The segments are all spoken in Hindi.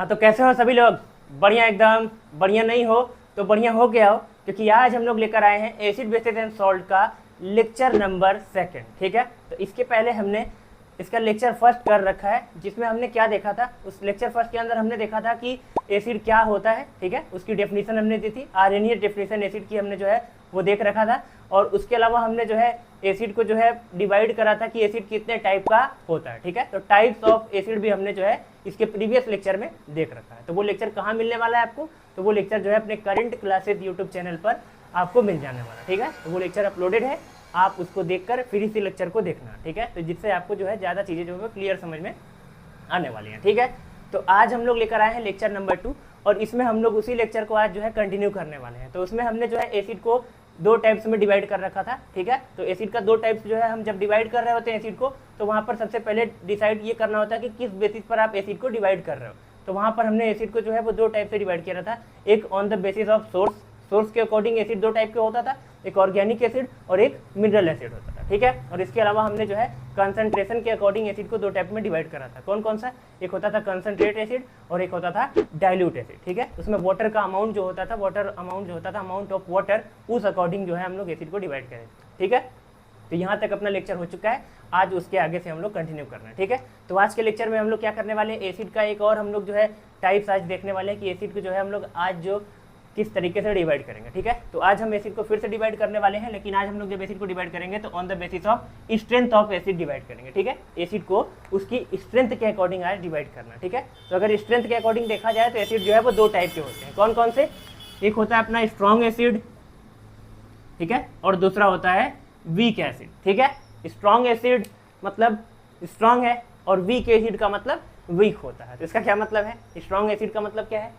तो कैसे हो सभी लोग? बढ़िया, एकदम बढ़िया नहीं हो तो बढ़िया हो गया हो, क्योंकि आज हम लोग लेकर आए हैं एसिड बेसिस एंड सॉल्ट का लेक्चर नंबर 2। ठीक है, तो इसके पहले हमने इसका लेक्चर फर्स्ट कर रखा है, जिसमें हमने क्या देखा था। उस लेक्चर फर्स्ट के अंदर हमने देखा था कि एसिड क्या होता है। ठीक है, उसकी डेफिनेशन हमने दी थी, आरएनए डेफिनेशन एसिड की हमने जो है वो देख रखा था। और उसके अलावा हमने जो है एसिड को जो है डिवाइड करा था कि एसिड कितने टाइप का होता है। ठीक है, तो टाइप्स ऑफ एसिड भी हमने जो है इसके प्रीवियस लेक्चर में देख रखा है। तो वो लेक्चर कहाँ मिलने वाला है आपको? तो वो लेक्चर जो है अपने करंट क्लासेस यूट्यूब चैनल पर आपको मिल जाने वाला। ठीक है, तो वो लेक्चर अपलोडेड है, आप उसको देखकर फिर इसी लेक्चर को देखना। ठीक है, तो जिससे आपको जो है ज़्यादा चीज़ें जो है क्लियर समझ में आने वाली हैं। ठीक है, तो आज हम लोग लेकर आए हैं लेक्चर नंबर 2, और इसमें हम लोग उसी लेक्चर को आज जो है कंटिन्यू करने वाले हैं। तो उसमें हमने जो है एसिड को 2 टाइप्स में डिवाइड कर रखा था। ठीक है, तो एसिड का 2 टाइप्स जो है हम जब डिवाइड कर रहे होते हैं एसिड को, तो वहाँ पर सबसे पहले डिसाइड ये करना होता है कि किस बेसिस पर आप एसिड को डिवाइड कर रहे हो। तो वहाँ पर हमने एसिड को जो है वो 2 टाइप से डिवाइड किया था। एक on the basis of source के अकॉर्डिंग एसिड 2 टाइप के होता था, एक ऑर्गेनिक एसिड और एक मिनरल एसिड होता था। ठीक है, और इसके अलावा हमने जो है कंसंट्रेशन के अकॉर्डिंग एसिड को 2 टाइप में डिवाइड करा था। कौन कौन सा? एक होता था कंसंट्रेट एसिड और एक होता था डाइल्यूट एसिड। ठीक है, उसमें वाटर का अमाउंट जो होता था, अमाउंट ऑफ वाटर, उस अकॉर्डिंग जो है हम लोग एसिड को डिवाइड करें। ठीक है, तो यहाँ तक अपना लेक्चर हो चुका है। आज उसके आगे से हम लोग कंटिन्यू करना है। ठीक है, तो आज के लेक्चर में हम लोग क्या करने वाले हैं, एसिड का एक और हम लोग जो है टाइप्स आज देखने वाले हैं कि एसिड को जो है हम लोग आज जो किस तरीके से डिवाइड करेंगे। ठीक है, तो आज हम एसिड को फिर से डिवाइड करने वाले हैं, लेकिन आज हम लोग जब एसिड को डिवाइड करेंगे तो on the basis of strength of acid divide करेंगे। ठीक है, एसिड को उसकी स्ट्रेंथ के अकॉर्डिंग आज डिवाइड करना। ठीक है, तो अगर स्ट्रेंथ के अकॉर्डिंग देखा जाए तो एसिड जो है वो 2 टाइप के होते हैं। कौन कौन से? एक होता है अपना स्ट्रॉन्ग एसिड, ठीक है, और दूसरा होता है वीक एसिड। ठीक है, स्ट्रॉन्ग एसिड मतलब स्ट्रॉन्ग है और वीक एसिड का मतलब वीक होता है। तो इसका क्या मतलब है? स्ट्रॉन्ग एसिड का मतलब क्या है?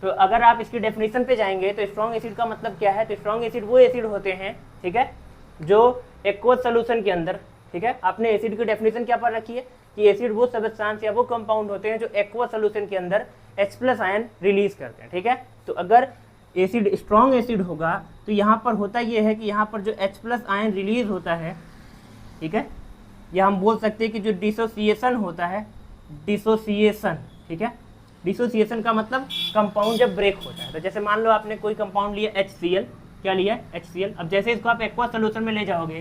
तो अगर आप इसकी डेफिनेशन पे जाएंगे तो स्ट्रॉन्ग एसिड का मतलब क्या है? तो स्ट्रॉन्ग एसिड वो एसिड होते हैं, ठीक है, जो एक्वस सॉल्यूशन के अंदर, ठीक है, आपने एसिड की डेफिनेशन क्या पढ़ रखी है कि एसिड वो सब्सटेंस या वो कंपाउंड होते हैं जो एक्वस सॉल्यूशन के अंदर H+ आयन रिलीज करते हैं। ठीक है, तो अगर एसिड स्ट्रॉन्ग एसिड होगा तो यहाँ पर होता ये है कि यहाँ पर जो H+ आयन रिलीज होता है, ठीक है, या हम बोल सकते हैं कि जो डिसोसिएशन होता है, डिसोसिएशन, ठीक है, डिसोसिएशन का मतलब कंपाउंड जब ब्रेक होता है। तो जैसे मान लो आपने कोई कंपाउंड लिया HCl, क्या लिया? HCl। अब जैसे इसको आप एक्वा सोल्यूशन में ले जाओगे,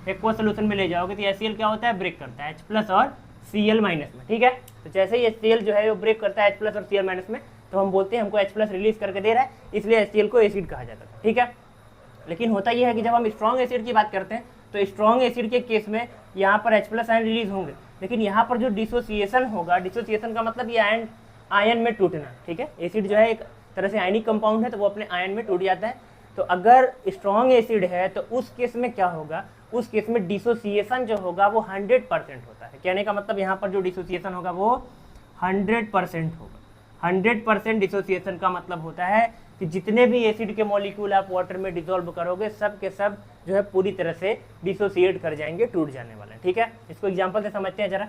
तो HCl क्या होता है? ब्रेक करता है H+ और Cl- में। ठीक है, तो जैसे ही HCl जो है वो ब्रेक करता है H+ और Cl- में, तो हम बोलते हैं हमको H+ रिलीज करके दे रहा है, इसलिए HCl को एसिड कहा जाता था। ठीक है, लेकिन होता यह है कि जब हम स्ट्रॉन्ग एसिड की बात करते हैं तो स्ट्रॉन्ग एसिड के केस में यहाँ पर H+ आयन रिलीज होंगे, लेकिन यहाँ पर जो डिसोसिएशन होगा, डिसोसिएशन का मतलब ये आयन में टूटना। ठीक है, एसिड जो है एक तरह से आयनिक कंपाउंड है, तो वो अपने आयन में टूट जाता है। तो अगर स्ट्रॉन्ग एसिड है तो उस केस में क्या होगा? उस केस में डिसोसिएशन जो होगा वो 100% होता है। कहने का मतलब यहाँ पर जो डिसोसिएशन होगा वो 100% होगा। 100% डिसोसिएशन का मतलब होता है कि जितने भी एसिड के मॉलिक्यूल आप वाटर में डिसॉल्व करोगे सब के सब जो है पूरी तरह से डिसोसिएट कर जाएंगे, टूट जाने वाले हैं। ठीक है, इसको एग्जाम्पल से समझते हैं जरा।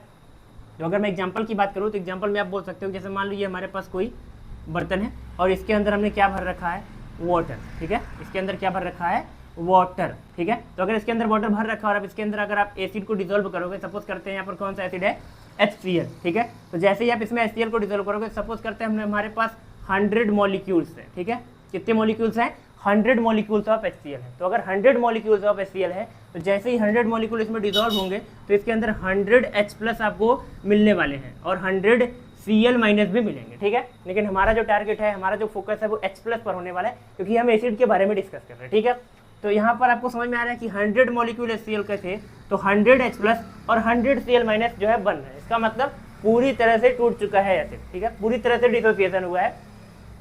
तो अगर मैं एग्जांपल की बात करूँ तो एग्जांपल में आप बोल सकते हो, जैसे मान लीजिए हमारे पास कोई बर्तन है और इसके अंदर हमने क्या भर रखा है? वाटर। ठीक है, इसके अंदर क्या भर रखा है? वाटर। ठीक है, तो अगर इसके अंदर वाटर भर रखा है और अब इसके अंदर अगर आप एसिड को डिसॉल्व करोगे, सपोज करते हैं यहाँ पर कौन सा एसिड है? HCl। ठीक है, तो जैसे ही आप इसमें HCl को डिसॉल्व करोगे, सपोज करते हैं हमारे पास 100 मॉलिक्यूल्स है। ठीक है, कितने मॉलिक्यूल्स हैं? 100 मॉलिक्यूल्स ऑफ HCl है। तो अगर 100 मॉलिक्यूल्स ऑफ HCl है तो जैसे ही 100 मॉलिक्यूल इसमें डिसॉल्व होंगे तो इसके अंदर 100 H+ आपको मिलने वाले हैं और 100 Cl- भी मिलेंगे। ठीक है, लेकिन हमारा जो टारगेट है, हमारा जो फोकस है वो H+ पर होने वाला है, क्योंकि हम एसिड के बारे में डिस्कस कर रहे हैं। ठीक है, तो यहाँ पर आपको समझ में आ रहा है कि 100 मॉलिक्यूल HCl के थे तो 100 H+ और 100 Cl- जो है बन रहे हैं। इसका मतलब पूरी तरह से टूट चुका है एसिड। ठीक है, पूरी तरह से डिसोसिएशन हुआ है,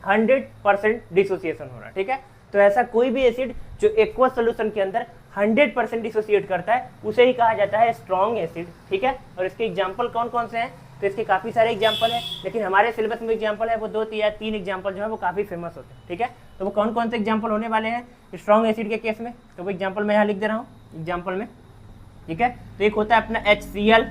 100% डिसोसिएशन हो रहा है। ठीक है, तो ऐसा कोई भी एसिड जो एक्वस सॉल्यूशन के अंदर 100% डिसोसिएट करता है उसे ही कहा जाता है स्ट्रॉन्ग एसिड। ठीक है, और इसके एग्जांपल कौन कौन से हैं? तो इसके काफ़ी सारे एग्जांपल हैं, लेकिन हमारे सिलेबस में एग्जांपल है वो 2 या 3 एग्जांपल जो है वो काफ़ी फेमस होते हैं। ठीक है, तो वो कौन कौन से एग्जांपल होने वाले हैं स्ट्रॉन्ग एसिड के केस में? तो वो एग्जांपल मैं यहाँ लिख दे रहा हूँ एग्जांपल में। ठीक है, तो एक होता है अपना HCl,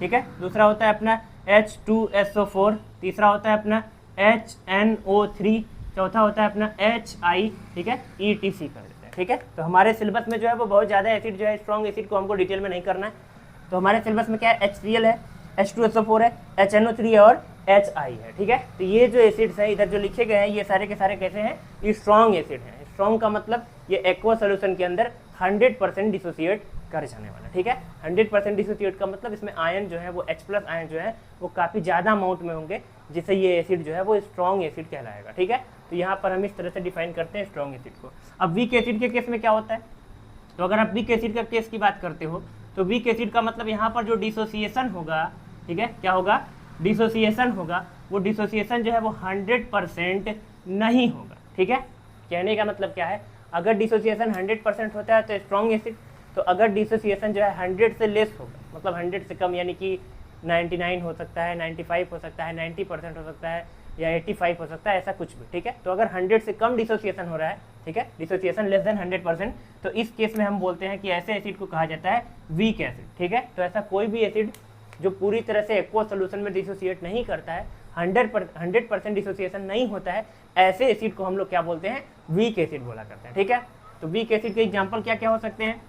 ठीक है, दूसरा होता है अपना H2SO4, तीसरा होता है अपना HNO3, चौथा होता है अपना HI, ठीक है, ETC कर देते हैं। ठीक है, तो हमारे सिलेबस में जो है वो बहुत ज़्यादा एसिड जो है स्ट्रॉन्ग एसिड को हमको डिटेल में नहीं करना है। तो हमारे सिलेबस में क्या है? HCl है, H2SO4 है, HNO3 है और HI है, ठीक है। तो ये जो एसिड्स है इधर जो लिखे गए हैं ये सारे के सारे कैसे हैं, ये स्ट्रॉन्ग एसिड हैं। स्ट्रॉन्ग का मतलब ये एक्वा सोल्यूशन के अंदर 100% डिसोसिएट कर जाने वाला, ठीक है। 100% डिसोसिएट का मतलब इसमें आयन जो है वो H+ आयन जो है वो काफ़ी ज़्यादा अमाउंट में होंगे, जिससे ये एसिड जो है वो स्ट्रॉन्ग एसिड कहलाएगा, ठीक है। तो यहाँ पर हम इस तरह से डिफाइन करते हैं स्ट्रॉन्ग एसिड को। अब वीक एसिड के केस में क्या होता है, तो अगर आप वीक एसिड का केस की बात करते हो तो वीक एसिड का मतलब यहाँ पर जो डिसोसिएशन होगा, ठीक है, क्या होगा, डिसोसिएशन होगा, वो डिसोसिएशन जो है वो 100% नहीं होगा, ठीक है। कहने का मतलब क्या है, अगर डिसोसिएशन 100% होता है तो स्ट्रॉन्ग एसिड, तो अगर डिसोसिएशन जो है 100 से लेस होगा, मतलब 100 से कम, यानी कि 99 हो सकता है, 95 हो सकता है, 90% हो सकता है, या 85 हो सकता है, ऐसा कुछ भी, ठीक है। तो अगर 100 से कम डिसोसिएशन हो रहा है, ठीक है, डिसोसिएशन लेस देन 100%, तो इस केस में हम बोलते हैं कि ऐसे एसिड को कहा जाता है वीक एसिड, ठीक है। तो ऐसा कोई भी एसिड जो पूरी तरह से एक्वा सोल्यूशन में डिसोसिएट नहीं करता है, 100% डिसोसिएशन नहीं होता है, ऐसे एसिड को हम लोग क्या बोलते हैं, वीक एसिड बोला करते हैं, ठीक है। तो वीक एसिड के एग्जाम्पल क्या क्या हो सकते हैं,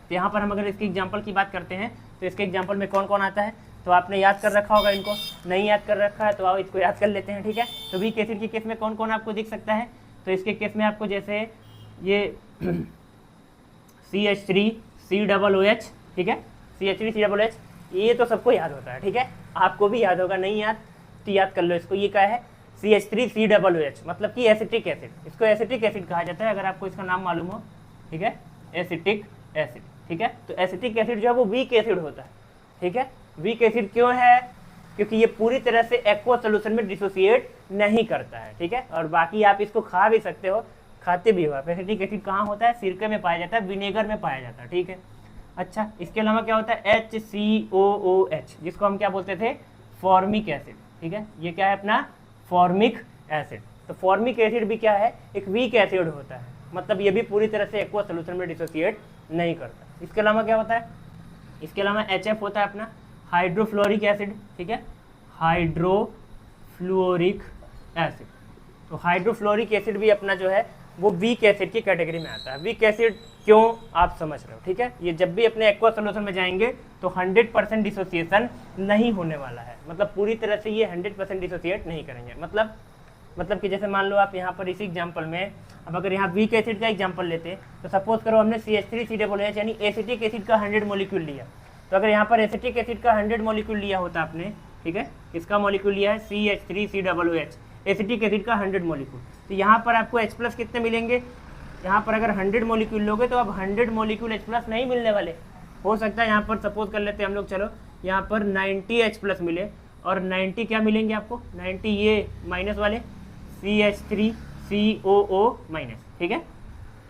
तो यहाँ पर हम अगर इसके एग्जाम्पल की बात करते हैं तो इसके एग्जाम्पल में कौन कौन आता है, तो आपने याद कर रखा होगा, इनको नहीं याद कर रखा है तो आप इसको याद कर लेते हैं, ठीक है। तो वीक एसिड के केस में कौन कौन आपको दिख सकता है, तो इसके केस में आपको जैसे ये CH3COOH, ठीक है, CH3COOH, ये तो सबको याद होता है, ठीक है, आपको भी याद होगा, नहीं याद तो याद कर लो इसको। ये क्या है, CH3COOH, मतलब कि एसिटिक एसिड, इसको एसिटिक एसिड कहा जाता है, अगर आपको इसका नाम मालूम हो, ठीक है, एसिटिक एसिड, ठीक है। तो एसिटिक एसिड जो है वो वीक एसिड होता है, ठीक है। वीक एसिड क्यों है, क्योंकि ये पूरी तरह से एक्वा सोल्यूशन में डिसोसिएट नहीं करता है, ठीक है। और बाकी आप इसको खा भी सकते हो, खाते भी हो आप। एसिटिक एसिड कहाँ होता है, सिरके में पाया जाता है, विनेगर में पाया जाता है, ठीक है। अच्छा, इसके अलावा क्या होता है, HCOOH, जिसको हम क्या बोलते थे, फॉर्मिक एसिड, ठीक है। ये क्या है अपना, फॉर्मिक एसिड। तो फॉर्मिक एसिड भी क्या है, एक वीक एसिड होता है, मतलब ये भी पूरी तरह से एक्वा सोल्यूशन में डिसोसिएट नहीं करता। इसके अलावा क्या होता है, इसके अलावा HF होता है अपना हाइड्रोफ्लोरिक एसिड, ठीक है, हाइड्रोफ्लोरिक एसिड। तो हाइड्रोफ्लोरिक एसिड भी अपना जो है वो वीक एसिड की कैटेगरी में आता है। वीक एसिड क्यों, आप समझ रहे हो, ठीक है। ये जब भी अपने एक्वा सोल्यूशन में जाएंगे तो 100% डिसोसिएशन नहीं होने वाला है, मतलब पूरी तरह से ये 100% डिसोसिएट नहीं करेंगे। मतलब कि जैसे मान लो आप यहाँ पर इसी एग्जाम्पल में, अब अगर यहाँ वीक एसिड का एग्जाम्पल लेते तो सपोज करो हमने CH3COOH यानी एसिटिक एसिड का 100 मॉलिक्यूल लिया, तो अगर यहाँ पर एसिटिक एसिड का 100 मॉलिक्यूल लिया होता आपने, ठीक है, इसका मॉलिक्यूल लिया है CH3COOH, एसिटिक एसिड का 100 मॉलिक्यूल, तो यहाँ पर आपको H+ कितने मिलेंगे, यहाँ पर अगर 100 मॉलिक्यूल लोगे तो अब 100 मॉलिक्यूल H+ नहीं मिलने वाले, हो सकता है यहाँ पर सपोज कर लेते हैं हम लोग, चलो यहाँ पर 90 H+ मिले, और 90 क्या मिलेंगे आपको, 90 ये माइनस वाले CH3COO-, ठीक है।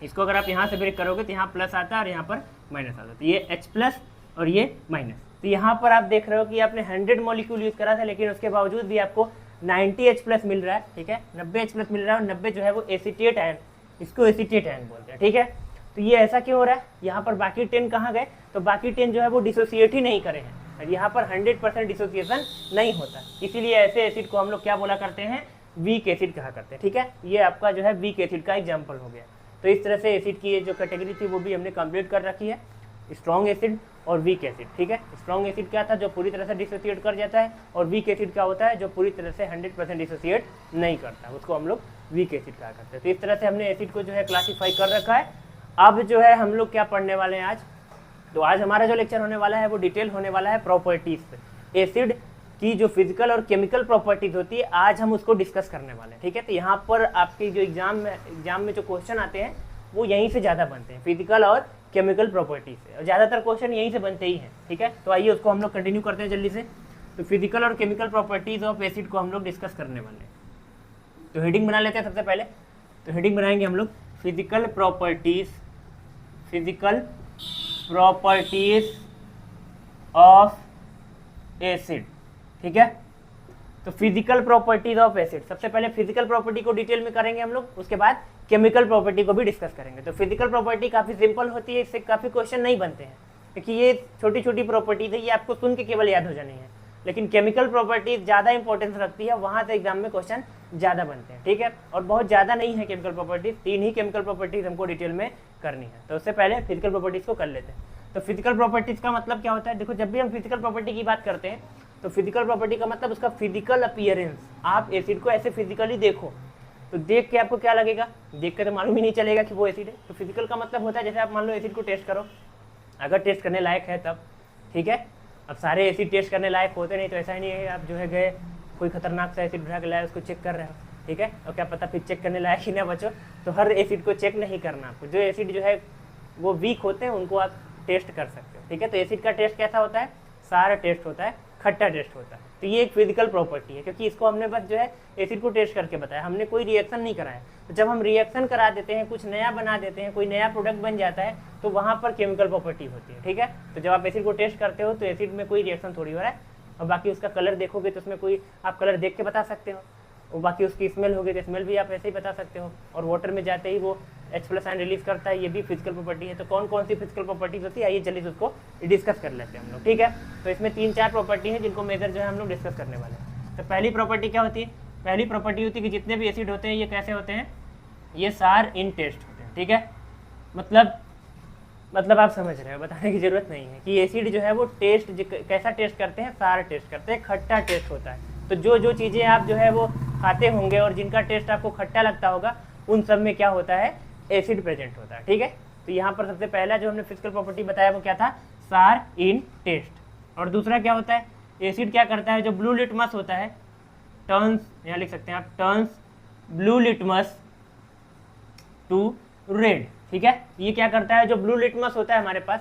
इसको अगर आप यहाँ से ब्रेक करोगे तो यहाँ प्लस आता है और यहाँ पर माइनस आता है, तो ये H+ और ये माइनस। तो यहाँ पर आप देख रहे हो कि आपने 100 मॉलिक्यूल यूज़ करा था, लेकिन उसके बावजूद भी आपको 90 H+ मिल रहा है, ठीक है, 90 H+ मिल रहा है, और 90 जो है वो एसिटेट आयन, इसको एसिटेट आयन बोलते हैं, ठीक है। तो ये ऐसा क्यों हो रहा है, यहाँ पर बाकी 10 कहाँ गए, तो बाकी 10 जो है वो डिसोसिएट ही नहीं करे हैं, और यहाँ पर 100% डिसोसिएशन नहीं होता, इसीलिए ऐसे एसिड को हम लोग क्या बोला करते हैं, वीक एसिड कहा करते हैं, ठीक है। ये आपका जो है वीक एसिड का एग्जाम्पल हो गया। तो इस तरह से एसिड की जो कैटेगरी थी वो भी हमने कंप्लीट कर रखी है, स्ट्रॉन्ग एसिड और वीक एसिड, ठीक है। स्ट्रॉन्ग एसिड क्या था, जो पूरी तरह से डिसोसिएट कर जाता है, और वीक एसिड क्या होता है, जो पूरी तरह से 100% डिसोसिएट नहीं करता, उसको हम लोग वीक एसिड कहा करते हैं। तो इस तरह से हमने एसिड को जो है क्लासीफाई कर रखा है। अब जो है हम लोग क्या पढ़ने वाले हैं आज, तो आज हमारा जो लेक्चर होने वाला है वो डिटेल होने वाला है प्रॉपर्टीज पे, एसिड की जो फिजिकल और केमिकल प्रॉपर्टीज होती है, आज हम उसको डिस्कस करने वाले हैं, ठीक है। तो यहाँ पर आपके जो एग्जाम में जो क्वेश्चन आते हैं वो यहीं से ज़्यादा बनते हैं, फिजिकल और केमिकल प्रॉपर्टीज से, और ज़्यादातर क्वेश्चन यहीं से बनते ही हैं, ठीक है। तो आइए उसको हम लोग कंटिन्यू करते हैं जल्दी से। तो फिजिकल और केमिकल प्रॉपर्टीज ऑफ एसिड को हम लोग डिस्कस करने वाले हैं। तो हेडिंग बना लेते हैं सबसे पहले, तो हेडिंग बनाएंगे हम लोग फिजिकल प्रॉपर्टीज ऑफ एसिड, ठीक है। तो फिजिकल प्रॉपर्टीज ऑफ एसिड, सबसे पहले फिजिकल प्रॉपर्टी को डिटेल में करेंगे हम लोग, उसके बाद केमिकल प्रॉपर्टी को भी डिस्कस करेंगे। तो फिजिकल प्रॉपर्टी काफ़ी सिंपल होती है, इससे काफ़ी क्वेश्चन नहीं बनते हैं, क्योंकि ये छोटी छोटी प्रॉपर्टीज है, ये आपको सुन के केवल याद हो जानी है। लेकिन केमिकल प्रॉपर्टीज ज़्यादा इंपॉर्टेंस रखती है, वहाँ से एग्जाम में क्वेश्चन ज़्यादा बनते हैं, ठीक है। और बहुत ज़्यादा नहीं है केमिकल प्रॉपर्टीज, 3 ही केमिकल प्रॉपर्टीज हमको डिटेल में करनी है। तो उससे पहले फिजिकल प्रॉपर्टीज को कर लेते हैं। तो फिजिकल प्रॉपर्टीज का मतलब क्या होता है, देखो जब भी हम फिजिकल प्रॉपर्टी की बात करते हैं तो फिजिकल प्रॉपर्टी का मतलब उसका फिजिकल अपीयरेंस, आप एसिड को ऐसे फिजिकली देखो तो देख के आपको क्या लगेगा, देख के तो मालूम ही नहीं चलेगा कि वो एसिड है। तो फिजिकल का मतलब होता है जैसे आप मान लो एसिड को टेस्ट करो, अगर टेस्ट करने लायक है तब, ठीक है। अब सारे एसिड टेस्ट करने लायक होते नहीं, तो ऐसा ही नहीं है आप जो है गए कोई खतरनाक सा एसिड भरा के लाए उसको चेक कर रहे हो, ठीक है, और क्या पता फिर चेक करने लायक ही ना बचो। तो हर एसिड को चेक नहीं करना आपको, जो एसिड जो है वो वीक होते हैं उनको आप टेस्ट कर सकते हो, ठीक है। तो एसिड का टेस्ट कैसा होता है, सारा टेस्ट होता है, खट्टा टेस्ट होता है। तो ये एक फिजिकल प्रॉपर्टी है, क्योंकि इसको हमने बस जो है एसिड को टेस्ट करके बताया, हमने कोई रिएक्शन नहीं कराया। तो जब हम रिएक्शन करा देते हैं, कुछ नया बना देते हैं, कोई नया प्रोडक्ट बन जाता है, तो वहाँ पर केमिकल प्रॉपर्टी होती है, ठीक है। तो जब आप एसिड को टेस्ट करते हो तो एसिड में कोई रिएक्शन थोड़ी हो रहा है, और बाकी उसका कलर देखोगे तो उसमें कोई आप कलर देख के बता सकते हो, और बाकी उसकी स्मेल होगी तो स्मेल भी आप ऐसे ही बता सकते हो, और वाटर में जाते ही वो H+ आयन रिलीज करता है, ये भी फिजिकल प्रॉपर्टी है। तो कौन कौन सी फिजिकल प्रॉपर्टीज होती है, आइए जल्दी से उसको डिस्कस कर लेते हैं हम लोग, ठीक है। तो इसमें 3-4 प्रॉपर्टी है जिनको मेजर जो है हम लोग डिस्कस करने वाले हैं। तो पहली प्रॉपर्टी क्या होती है, पहली प्रॉपर्टी होती है कि जितने भी एसिड होते हैं ये कैसे होते हैं, ये सार इन टेस्ट होते हैं, ठीक है। मतलब आप समझ रहे हो, बताने की जरूरत नहीं है कि एसिड जो है वो टेस्ट कैसा टेस्ट करते हैं, सार टेस्ट करते हैं, खट्टा टेस्ट होता है। तो जो चीज़ें आप जो है वो खाते होंगे और जिनका टेस्ट आपको खट्टा लगता होगा, उन सब में क्या होता है, एसिड प्रेजेंट होता है, ठीक है। तो यहाँ पर सबसे पहला जो हमने फिजिकल प्रॉपर्टी बताया वो क्या था, सार इन टेस्ट। और दूसरा क्या होता है, एसिड क्या करता है, जो ब्लू लिटमस होता है, टर्न्स, यहाँ लिख सकते हैं आप, turns blue litmus to red, ठीक है। ये क्या करता है, जो ब्लू लिटमस होता है हमारे पास,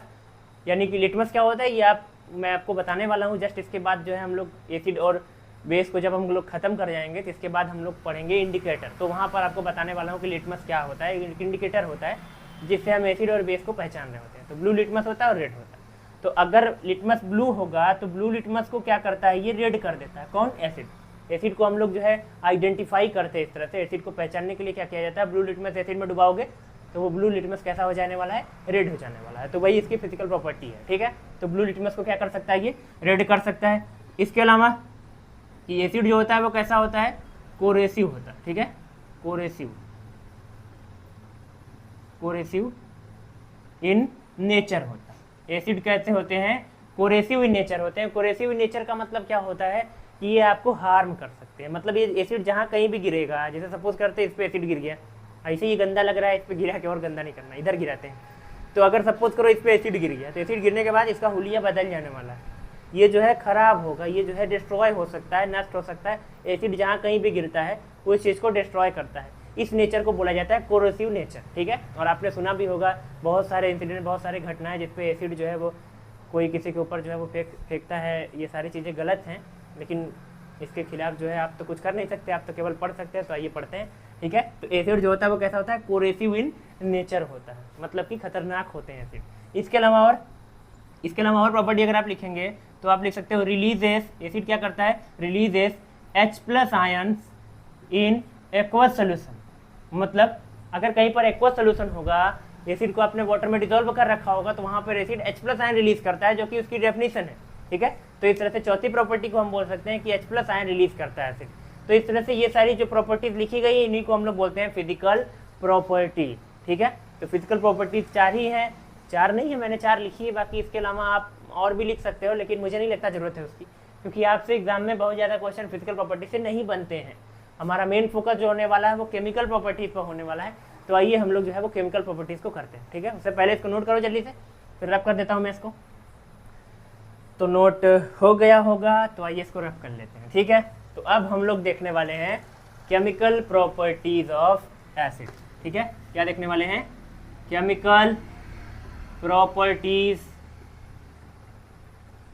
यानी कि लिटमस क्या होता है ये मैं आपको बताने वाला हूँ जस्ट। इसके बाद जो है हम लोग एसिड और बेस को जब हम लोग खत्म कर जाएंगे तो इसके बाद हम लोग पढ़ेंगे इंडिकेटर। तो वहाँ पर आपको बताने वाला हूँ कि लिटमस क्या होता है, एक इंडिकेटर होता है जिससे हम एसिड और बेस को पहचान रहे होते हैं। तो ब्लू लिटमस होता है और रेड होता है। तो अगर लिटमस ब्लू होगा तो ब्लू लिटमस को क्या करता है, ये रेड कर देता है, कौन, एसिड। एसिड को हम लोग जो है आइडेंटिफाई करते हैं इस तरह से। एसिड को पहचानने के लिए क्या किया जाता है, ब्लू लिटमस एसिड में डुबाओगे तो वो ब्लू लिटमस कैसा हो जाने वाला है, रेड हो जाने वाला है। तो वही इसकी फिजिकल प्रॉपर्टी है, ठीक है। तो ब्लू लिटमस को क्या कर सकता है, ये रेड कर सकता है। इसके अलावा कि एसिड जो होता है वो कैसा होता है, कोरेसिव होता है, ठीक है, कोरेसिव इन नेचर होता है। एसिड कैसे होते हैं, कोरेसिव इन नेचर होते हैं। कोरेसिव इन नेचर का मतलब क्या होता है कि ये आपको हार्म कर सकते हैं। मतलब ये एसिड जहाँ कहीं भी गिरेगा, जैसे सपोज करते हैं इस पे एसिड गिर गया, ऐसे ही गंदा लग रहा है, इस पे गिरा के और गंदा नहीं करना, इधर गिराते हैं। तो अगर सपोज करो इस पे एसिड गिर गया, तो एसिड गिरने के बाद इसका हुलिया बदल जाने वाला है, ये जो है खराब होगा, ये जो है डिस्ट्रॉय हो सकता है, नष्ट हो सकता है। एसिड जहाँ कहीं भी गिरता है वो इस चीज़ को डिस्ट्रॉय करता है। इस नेचर को बोला जाता है कोरोसिव नेचर, ठीक है। और आपने सुना भी होगा बहुत सारे इंसिडेंट, बहुत सारे घटनाएं जिसपे एसिड जो है वो कोई किसी के ऊपर जो है वो फेंकता है। ये सारी चीज़ें गलत हैं, लेकिन इसके खिलाफ जो है आप तो कुछ कर नहीं सकते, आप तो केवल पढ़ सकते हैं। तो आइए पढ़ते हैं, ठीक है। तो एसिड जो होता है वो कैसा होता है, कोरेसिव इन नेचर होता है, मतलब कि खतरनाक होते हैं एसिड। इसके अलावा और प्रॉपर्टी अगर आप लिखेंगे तो आप लिख सकते हो रिलीजेस, एसिड क्या करता है, releases H+ ions in aqueous solution. मतलब अगर कहीं पर एक्वस सोल्यूशन होगा, एसिड को आपने वाटर में डिसॉल्व कर रखा होगा, तो वहाँ पर एसिड H+ आयन रिलीज करता है, जो कि उसकी डेफिनेशन है, ठीक है। तो इस तरह से चौथी प्रॉपर्टी को हम बोल सकते हैं कि H+ आयन रिलीज करता है एसिड। तो इस तरह से ये सारी जो प्रॉपर्टीज लिखी गई है इन्हीं को हम लोग बोलते हैं फिजिकल प्रॉपर्टी, ठीक है। तो फिजिकल प्रॉपर्टीज 4 ही है, 4 नहीं है, मैंने 4 लिखी है, बाकी इसके अलावा आप और भी लिख सकते हो, लेकिन मुझे नहीं लगता जरूरत है उसकी, क्योंकि आपसे एग्जाम में बहुत ज़्यादा क्वेश्चन फिजिकल प्रॉपर्टी से नहीं बनते हैं। हमारा मेन फोकस जो होने वाला है वो केमिकल प्रॉपर्टीज पर होने वाला है। तो आइए हम लोग जो है वो केमिकल प्रॉपर्टीज को करते हैं, ठीक है। उससे पहले इसको नोट करो जल्दी से, फिर रफ कर देता हूँ मैं इसको। तो नोट हो गया होगा, तो आइए इसको रफ कर लेते हैं, ठीक है। तो अब हम लोग देखने वाले हैं केमिकल प्रॉपर्टीज ऑफ एसिड, ठीक है। क्या देखने वाले हैं, केमिकल प्रॉपर्टीज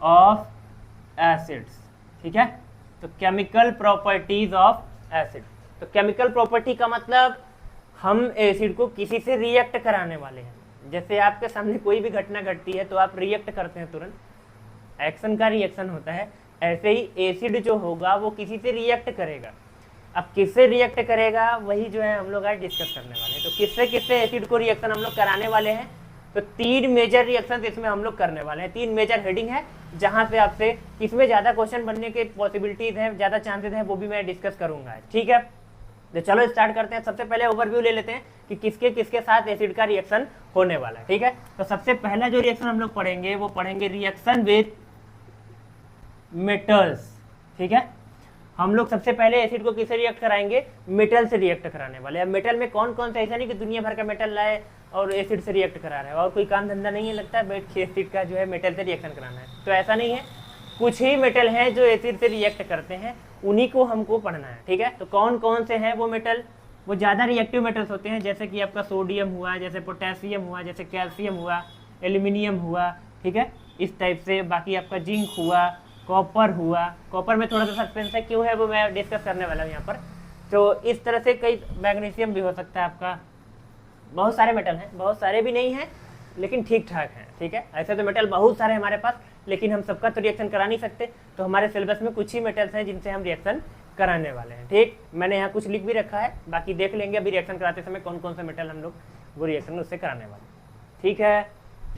ऑफ एसिड्स, ठीक है। तो केमिकल प्रॉपर्टीज ऑफ एसिड, तो केमिकल प्रॉपर्टी का मतलब हम एसिड को किसी से रिएक्ट कराने वाले हैं। जैसे आपके सामने कोई भी घटना घटती है तो आप रिएक्ट करते हैं, तुरंत एक्शन का रिएक्शन होता है। ऐसे ही एसिड जो होगा वो किसी से रिएक्ट करेगा। अब किससे रिएक्ट करेगा वही जो है हम लोग आज डिस्कस करने वाले हैं। तो किससे एसिड को रिएक्शन हम लोग कराने वाले हैं, तो 3 मेजर रिएक्शन इसमें हम लोग करने वाले हैं। 3 मेजर हेडिंग है, जहां से आपसे इसमें ज़्यादा क्वेश्चन बनने के पॉसिबिलिटीज हैं, ज़्यादा चांसेस हैं, वो भी मैं डिस्कस करूंगा, ठीक है। तो चलो स्टार्ट करते हैं। सबसे पहले ओवरव्यू ले लेते हैं कि किसके किसके साथ एसिड का रिएक्शन होने वाला है, ठीक है। तो सबसे पहला जो रिएक्शन हम लोग पढ़ेंगे वो पढ़ेंगे रिएक्शन विद मेटल्स। ठीक है, हम लोग सबसे पहले एसिड को किससे रिएक्ट कराएंगे? मेटल से रिएक्ट कराने वाले। अब मेटल में कौन कौन सा, ऐसा नहीं कि दुनिया भर का मेटल लाए और एसिड से रिएक्ट करा रहे हैं, और कोई काम धंधा नहीं है लगता है बैठ के एसिड का जो है मेटल से रिएक्शन कराना है, तो ऐसा नहीं है। कुछ ही मेटल हैं जो एसिड से रिएक्ट करते हैं, उन्हीं को हमको पढ़ना है। ठीक है, तो कौन कौन से हैं वो मेटल? वो ज़्यादा रिएक्टिव मेटल्स होते हैं, जैसे कि आपका सोडियम हुआ, जैसे पोटेशियम हुआ, जैसे कैल्शियम हुआ, एल्यूमिनियम हुआ। ठीक है, इस टाइप से। बाकी आपका जिंक हुआ, कॉपर हुआ। कॉपर में थोड़ा सा सस्पेंस है, क्यों है वो मैं डिस्कस करने वाला हूँ यहाँ पर। तो इस तरह से कई, मैग्नीशियम भी हो सकता है आपका। बहुत सारे मेटल हैं, बहुत सारे भी नहीं हैं लेकिन ठीक ठाक हैं। ठीक है, ऐसे तो मेटल बहुत सारे हमारे पास, लेकिन हम सबका तो रिएक्शन करा नहीं सकते, तो हमारे सिलेबस में कुछ ही मेटल्स हैं जिनसे हम रिएक्शन कराने वाले हैं। ठीक, मैंने यहाँ कुछ लिख भी रखा है, बाकी देख लेंगे अभी रिएक्शन कराते समय कौन कौन से मेटल हम लोग वो रिएक्शन उससे कराने वाले हैं। ठीक है,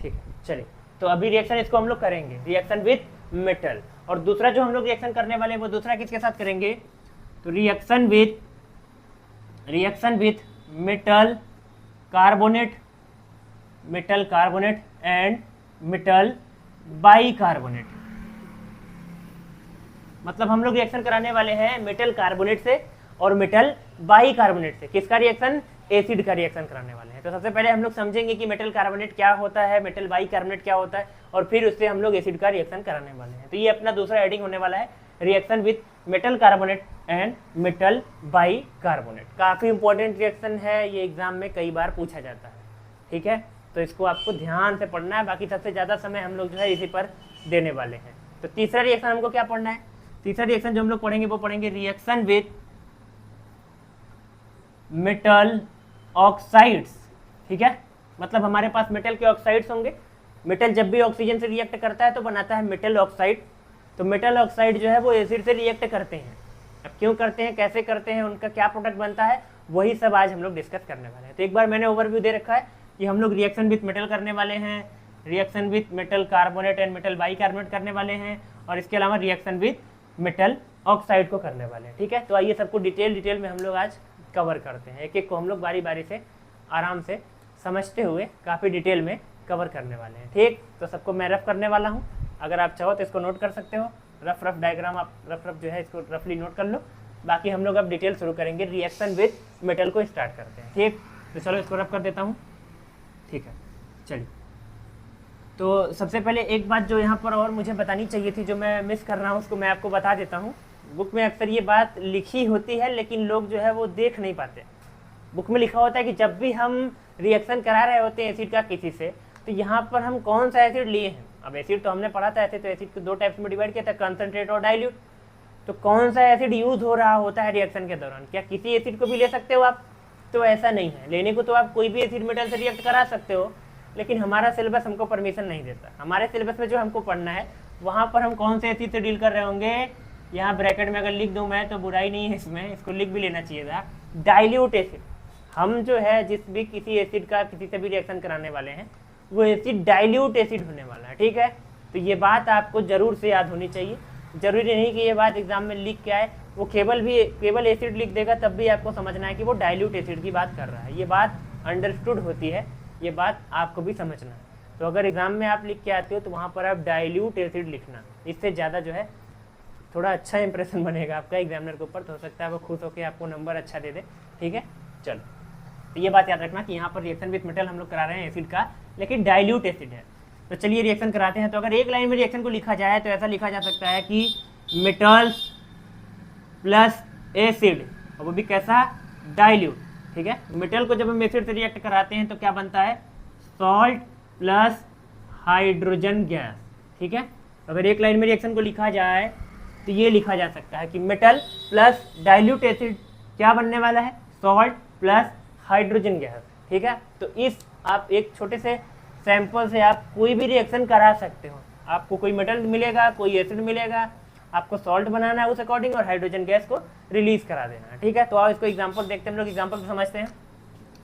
ठीक है, चलिए। तो अभी रिएक्शन इसको हम लोग करेंगे, रिएक्शन विथ मेटल। और दूसरा जो हम लोग रिएक्शन करने वाले हैं वो दूसरा किसके साथ करेंगे? तो reaction with metal carbonate, metal carbonate and metal bicarbonate. मतलब हम लोग रिएक्शन कराने वाले हैं मेटल कार्बोनेट से और मेटल बाइकार्बोनेट से। किसका रिएक्शन? एसिड का रिएक्शन कराने वाले हैं। तो सबसे पहले हम लोग समझेंगे कि मेटल कार्बोनेट क्या होता है, मेटल बाइकार्बोनेट क्या होता है, और फिर उससे हम लोग एसिड का रिएक्शन कराने वाले हैं। तो ये अपना दूसरा हेडिंग होने वाला है, reaction with metal carbonate and metal bicarbonate. काफ़ी इंपॉर्टेंट रिएक्शन है, ये एग्जाम में कई बार पूछा जाता है। ठीक है, तो इसको आपको ध्यान से पढ़ना है। बाकी सबसे ज़्यादा समय हम लोग जो है इसी पर देने वाले हैं। तो तीसरा रिएक्शन हमको क्या पढ़ना है? तीसरा रिएक्शन जो हम लोग पढ़ेंगे वो पढ़ेंगे रिएक्शन विथ मेटल ऑक्साइड्स। ठीक है, मतलब हमारे पास मेटल के ऑक्साइड्स होंगे। मेटल जब भी ऑक्सीजन से रिएक्ट करता है तो बनाता है मेटल ऑक्साइड। तो मेटल ऑक्साइड जो है वो एसिड से रिएक्ट करते हैं। अब क्यों करते हैं, कैसे करते हैं, उनका क्या प्रोडक्ट बनता है, वही सब आज हम लोग डिस्कस करने वाले हैं। तो एक बार मैंने ओवरव्यू दे रखा है कि हम लोग रिएक्शन विथ मेटल करने वाले हैं, reaction with metal carbonate and metal bicarbonate करने वाले हैं, और इसके अलावा रिएक्शन विथ मेटल ऑक्साइड को करने वाले हैं। ठीक है, तो आइए सबको डिटेल में हम लोग आज कवर करते हैं। एक एक को हम लोग बारी बारी से आराम से समझते हुए काफ़ी डिटेल में कवर करने वाले हैं। ठीक, तो सबको मैं रफ करने वाला हूँ। अगर आप चाहो तो इसको नोट कर सकते हो, रफ डायग्राम आप रफ जो है इसको रफली नोट कर लो। बाकी हम लोग अब डिटेल शुरू करेंगे, रिएक्शन विथ मेटल को स्टार्ट करते हैं। ठीक, तो चलो इसको रफ कर देता हूँ। ठीक है, चलिए। तो सबसे पहले एक बात जो यहाँ पर और मुझे बतानी चाहिए थी, जो मैं मिस कर रहा हूँ, उसको मैं आपको बता देता हूँ। बुक में अक्सर ये बात लिखी होती है लेकिन लोग जो है वो देख नहीं पाते। बुक में लिखा होता है कि जब भी हम रिएक्शन करा रहे होते हैं एसिड का किसी से, तो यहाँ पर हम कौन सा एसिड लिए हैं। अब एसिड तो हमने पढ़ा था ऐसे, तो एसिड को दो टाइप्स में डिवाइड किया था, कंसंट्रेट और डाइल्यूट। तो कौन सा एसिड यूज हो रहा होता है रिएक्शन के दौरान? क्या किसी एसिड को भी ले सकते हो आप? तो ऐसा नहीं है, लेने को तो आप कोई भी एसिड मेटल से रिएक्ट करा सकते हो, लेकिन हमारा सिलेबस हमको परमिशन नहीं देता। हमारे सिलेबस में जो हमको पढ़ना है वहाँ पर हम कौन से एसिड से डील कर रहे होंगे, यहाँ ब्रैकेट में अगर लिख दूँ मैं तो बुराई नहीं है इसमें, इसको लिख भी लेना चाहिए था, डाइल्यूट एसिड। हम जो है जिस भी किसी एसिड का किसी से भी रिएक्शन कराने वाले हैं वो एसिड डाइल्यूट एसिड होने वाला है। ठीक है, तो ये बात आपको जरूर से याद होनी चाहिए। जरूरी नहीं कि ये बात एग्जाम में लिख के आए, वो केवल एसिड लिख देगा तब भी आपको समझना है कि वो डाइल्यूट एसिड की बात कर रहा है। ये बात अंडरस्टूड होती है, ये बात आपको भी समझना है। तो अगर एग्जाम में आप लिख के आते हो तो वहाँ पर आप डाइल्यूट एसिड लिखना, इससे ज़्यादा जो है थोड़ा अच्छा इंप्रेशन बनेगा आपका एग्जामिनर के ऊपर, तो हो सकता है वो खुश होकर आपको नंबर अच्छा दे दे। ठीक है, चलो, तो ये बात याद रखना कि यहाँ पर रिएक्शन विथ मेटल हम लोग करा रहे हैं एसिड का, लेकिन डाइल्यूट एसिड है। तो चलिए रिएक्शन कराते हैं। तो अगर एक लाइन में रिएक्शन को लिखा जाए तो ऐसा लिखा जा सकता है कि मेटल्स प्लस एसिड, और वो भी कैसा, डाइल्यूट। ठीक है, मेटल को जब हम एसिड से रिएक्ट कराते हैं तो क्या बनता है, सॉल्ट प्लस हाइड्रोजन गैस। ठीक है, अगर एक लाइन में रिएक्शन को लिखा जाए तो ये लिखा जा सकता है कि मेटल प्लस डाइल्यूट एसिड क्या बनने वाला है, सॉल्ट प्लस हाइड्रोजन गैस। ठीक है, तो इस आप एक छोटे से सैंपल से आप कोई भी रिएक्शन करा सकते हो। आपको कोई मेटल मिलेगा, कोई एसिड मिलेगा, आपको सॉल्ट बनाना है उस अकॉर्डिंग और हाइड्रोजन गैस को रिलीज करा देना है। ठीक है, तो आओ इसको एग्जांपल देखते हैं, हम लोग एग्जांपल से समझते हैं।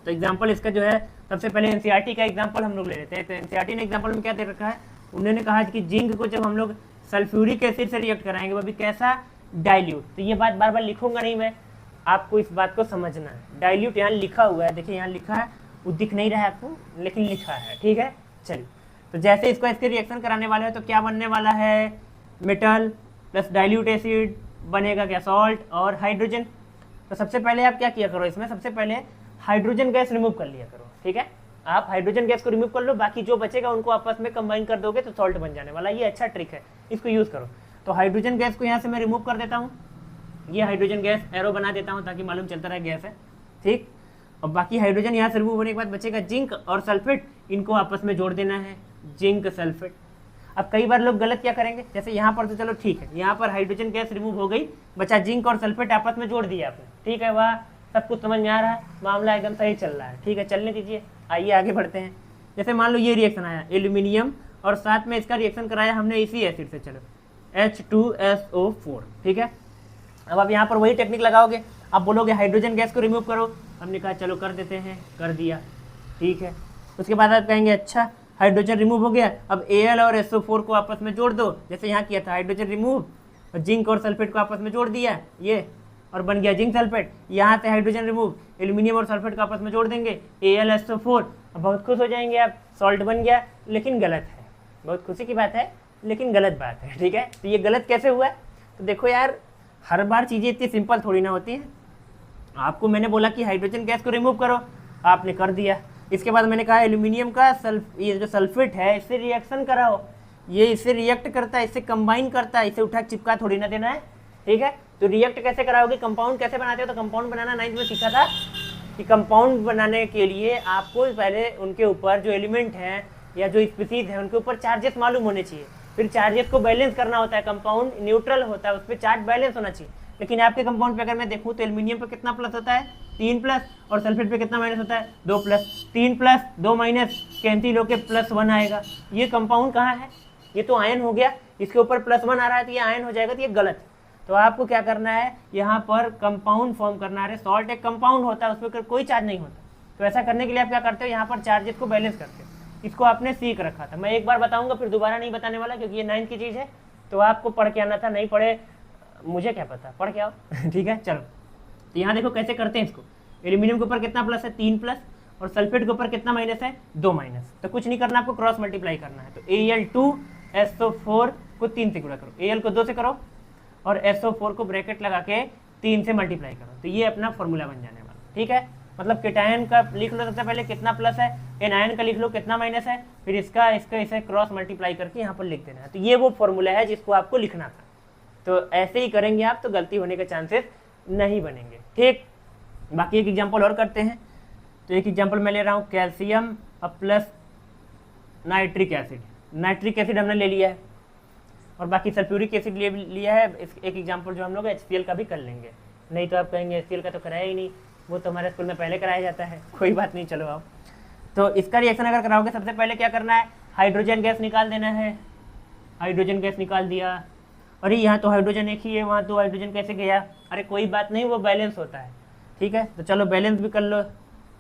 तो एग्जांपल इसका जो है सबसे पहले एनसीईआरटी का एग्जांपल हम लोग ले लेते हैं। तो एनसीईआरटी ने एग्जांपल में क्या दे रखा है, उन्होंने कहा कि जिंक को जब हम लोग सल्फ्यूरिक एसिड से रिएक्ट कराएंगे वो भी कैसा, डाइल्यूट। तो ये बात बार बार लिखूंगा नहीं मैं, आपको इस बात को समझना है। डाइल्यूट यहाँ लिखा हुआ है, देखिए यहाँ लिखा है, वो दिख नहीं रहा है आपको लेकिन लिखा है। ठीक है, चलिए, तो जैसे इसको इसके रिएक्शन कराने वाले हैं तो क्या बनने वाला है, मेटल प्लस डाइल्यूट एसिड बनेगा क्या, सॉल्ट और हाइड्रोजन। तो सबसे पहले आप क्या किया करो, इसमें सबसे पहले हाइड्रोजन गैस रिमूव कर लिया करो, ठीक है। आप हाइड्रोजन गैस को रिमूव कर लो, बाकी जो बचेगा उनको आपस में कंबाइन कर दोगे तो सॉल्ट बन जाने वाला। ये अच्छा ट्रिक है, इसको यूज़ करो। तो हाइड्रोजन गैस को यहाँ से मैं रिमूव कर देता हूँ, ये हाइड्रोजन गैस एरो बना देता हूँ ताकि मालूम चलता रहे गैस है, ठीक। और बाकी हाइड्रोजन यहाँ से रिमूव होने के बाद बचेगा जिंक और सल्फेट, इनको आपस में जोड़ देना है, जिंक सल्फेट। अब कई बार लोग गलत क्या करेंगे, जैसे यहाँ पर तो चलो ठीक है, यहाँ पर हाइड्रोजन गैस रिमूव हो गई, बचा जिंक और सल्फेट आपस में जोड़ दिया आपने, ठीक है। वाह, सब कुछ समझ में आ रहा है, मामला एकदम सही चल रहा है, ठीक है। चलने दीजिए, आइए आगे बढ़ते हैं। जैसे मान लो ये रिएक्शन आया एल्यूमिनियम और साथ में इसका रिएक्शन कराया हमने इसी एसिड से, चलो H2SO4, ठीक है। अब आप यहाँ पर वही टेक्निक लगाओगे, आप बोलोगे हाइड्रोजन गैस को रिमूव करो, हमने कहा चलो कर देते हैं, कर दिया, ठीक है। उसके बाद आप कहेंगे अच्छा हाइड्रोजन रिमूव हो गया, अब Al और SO4 को आपस में जोड़ दो, जैसे यहाँ किया था, हाइड्रोजन रिमूव और जिंक और सल्फेट को आपस में जोड़ दिया ये, और बन गया जिंक सल्फेट। यहाँ से हाइड्रोजन रिमूव, एल्यूमिनियम और सल्फेट को आपस में जोड़ देंगे, AlSO4, अब बहुत खुश हो जाएंगे आप, सॉल्ट बन गया। लेकिन गलत है, बहुत खुशी की बात है लेकिन गलत बात है, ठीक है। तो ये गलत कैसे हुआ है, तो देखो यार, हर बार चीज़ें इतनी सिंपल थोड़ी ना होती हैं। आपको मैंने बोला कि हाइड्रोजन गैस को रिमूव करो, आपने कर दिया। इसके बाद मैंने कहा एल्यूमिनियम का ये जो सल्फेट है इससे रिएक्शन कराओ, ये इससे रिएक्ट करता है, इससे कंबाइन करता है, इसे उठा चिपका थोड़ी ना देना है, ठीक है। तो रिएक्ट कैसे कराओगे, कंपाउंड कैसे बनाते हो, तो कंपाउंड बनाना 9th में सीखा था कि कंपाउंड बनाने के लिए आपको पहले उनके ऊपर जो एलिमेंट हैं या जो स्पीसीज है उनके ऊपर चार्जेस मालूम होने चाहिए, फिर चार्जेस को बैलेंस करना होता है। कंपाउंड न्यूट्रल होता है, उस पर चार्ज बैलेंस होना चाहिए। लेकिन आपके कंपाउंड पे अगर मैं देखूँ तो एल्यूमिनियम पे कितना प्लस होता है, 3 प्लस, और सल्फेट पे कितना माइनस होता है, 2 प्लस। 3 प्लस 2 माइनस, कैंसिल होके +1 आएगा। ये कंपाउंड कहाँ है, ये तो आयन हो गया, इसके ऊपर +1 आ रहा है तो ये आयन हो जाएगा, तो ये गलत। तो आपको क्या करना है, यहाँ पर कंपाउंड फॉर्म करना है। सॉल्ट एक कंपाउंड होता है, उस पर कोई चार्ज नहीं होता। तो ऐसा करने के लिए आप क्या करते हो, यहाँ पर चार्जेस को बैलेंस करते हो। इसको आपने सीख रखा था, मैं एक बार बताऊंगा फिर दोबारा नहीं बताने वाला, क्योंकि ये 9th की चीज़ है, तो आपको पढ़ के आना था, नहीं पढ़े मुझे क्या पता, पढ़ के आओ ठीक है। चलो, तो यहाँ देखो कैसे करते हैं इसको। एल्यूमिनियम के ऊपर कितना प्लस है, 3 प्लस, और सल्फेट के ऊपर कितना माइनस है, 2 माइनस। तो कुछ नहीं करना, आपको क्रॉस मल्टीप्लाई करना है। तो Al2SO4 को 3 से गुणा करो, Al को 2 से करो और SO4 को ब्रैकेट लगा के 3 से मल्टीप्लाई करो, तो ये अपना फॉर्मूला बन जाने वाला, ठीक है। मतलब केटायन का लिख लो सबसे पहले कितना प्लस है, एनायन का लिख लो कितना माइनस है, फिर इसका इसे क्रॉस मल्टीप्लाई करके यहाँ पर लिख देना है। तो ये वो फॉर्मूला है जिसको आपको लिखना था। तो ऐसे ही करेंगे आप, तो गलती होने के चांसेस नहीं बनेंगे, ठीक। बाकी एक एग्जाम्पल और करते हैं। तो एक एग्जाम्पल मैं ले रहा हूँ, calcium plus nitric acid. Nitric acid हमने ले लिया है और बाकी सल्फ्यूरिक एसिड ले लिया है। एक एग्जाम्पल जो हम लोग HCl का भी कर लेंगे। नहीं तो आप कहेंगे HCl का तो कराया ही नहीं, वो तो हमारे स्कूल में पहले कराया जाता है। कोई बात नहीं, चलो आओ। तो इसका रिएक्शन अगर कराओगे, सबसे पहले क्या करना है, हाइड्रोजन गैस निकाल देना है। हाइड्रोजन गैस निकाल दिया, अरे यहाँ तो हाइड्रोजन एक ही है, वहाँ 2 हाइड्रोजन कैसे गया, अरे कोई बात नहीं, वो बैलेंस होता है, ठीक है। तो चलो बैलेंस भी कर लो,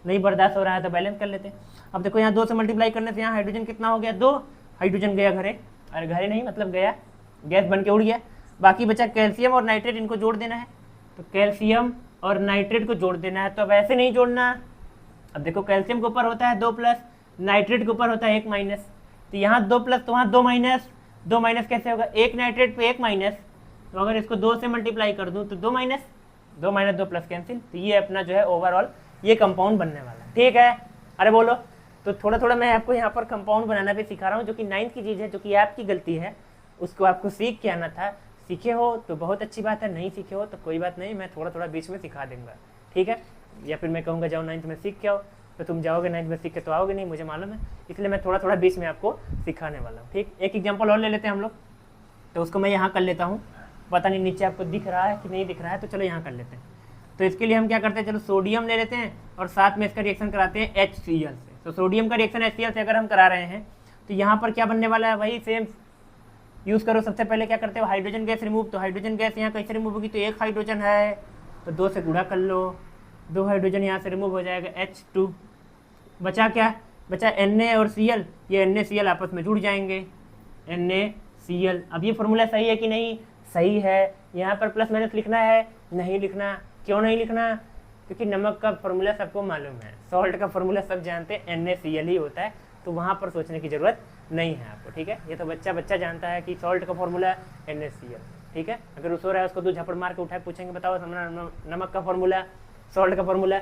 नहीं बर्दाश्त हो रहा है तो बैलेंस कर लेते हैं। अब देखो यहाँ 2 से मल्टीप्लाई करने से यहाँ हाइड्रोजन कितना हो गया, 2 हाइड्रोजन गया घरे, अरे घरे नहीं मतलब गया, गैस बन के उड़ गया। बाकी बचा कैल्शियम और नाइट्रेट, इनको जोड़ देना है। तो कैल्शियम और नाइट्रेट को जोड़ देना है। तो अब ऐसे नहीं जोड़ना, अब देखो कैल्शियम के ऊपर होता है 2 प्लस, नाइट्रेट के ऊपर होता है 1 माइनस। तो यहाँ 2 प्लस तो वहाँ 2 माइनस, 2 माइनस कैसे होगा, 1 नाइट्रेट पे 1 माइनस। तो अगर इसको 2 से मल्टीप्लाई कर दूँ तो 2 माइनस 2 माइनस 2 प्लस कैंसिल। तो ये अपना जो है ओवरऑल ये कंपाउंड बनने वाला है, ठीक है। अरे बोलो, तो थोड़ा थोड़ा मैं आपको यहाँ पर कंपाउंड बनाना भी सिखा रहा हूँ, जो कि 9th की चीज़ है, जो कि आपकी गलती है, उसको आपको सीख के आना था। सीखे हो तो बहुत अच्छी बात है, नहीं सीखे हो तो कोई बात नहीं, मैं थोड़ा थोड़ा बीच में सिखा दूंगा, ठीक है। या फिर मैं कहूँगा जाओ 9th में सीख के आओ, तो तुम जाओगे 9th में सीख के तो आओगे नहीं, मुझे मालूम है। इसलिए मैं थोड़ा थोड़ा बीच में आपको सिखाने वाला हूँ, ठीक। एक एग्जाम्पल और ले लेते हैं हम लोग, तो उसको मैं यहाँ कर लेता हूँ। पता नहीं नीचे आपको दिख रहा है कि नहीं दिख रहा है, तो चलो यहाँ कर लेते हैं। तो इसके लिए हम क्या करते हैं, चलो सोडियम ले लेते हैं और साथ में इसका रिएक्शन कराते हैं HCl से। तो सोडियम का रिएक्शन HCl से अगर हम करा रहे हैं तो यहाँ पर क्या बनने वाला है, वही सेम यूज़ करो। सबसे पहले क्या करते हो, हाइड्रोजन गैस रिमूव। तो हाइड्रोजन गैस यहाँ कैसे रिमूव होगी, तो 1 हाइड्रोजन है तो 2 से गुणा कर लो, 2 हाइड्रोजन यहाँ से रिमूव हो जाएगा, H2। बचा क्या, बचा Na और Cl, ये NaCl आपस में जुड़ जाएंगे, NaCl। अब ये फॉर्मूला सही है कि नहीं, सही है। यहाँ पर प्लस माइनस लिखना है, नहीं लिखना। क्यों नहीं लिखना, क्योंकि नमक का फॉर्मूला सबको मालूम है, सॉल्ट का फॉर्मूला सब जानते हैं, NaCl ही होता है। तो वहाँ पर सोचने की ज़रूरत नहीं है आपको, ठीक है। ये तो बच्चा जानता है कि सॉल्ट का फॉर्मूला NaCl, ठीक है। अगर वो सो रहा है उसको 2 झपड़ मार के उठा के पूछेंगे बताओ नमक का फॉर्मूला, सॉल्ट का फॉर्मूला,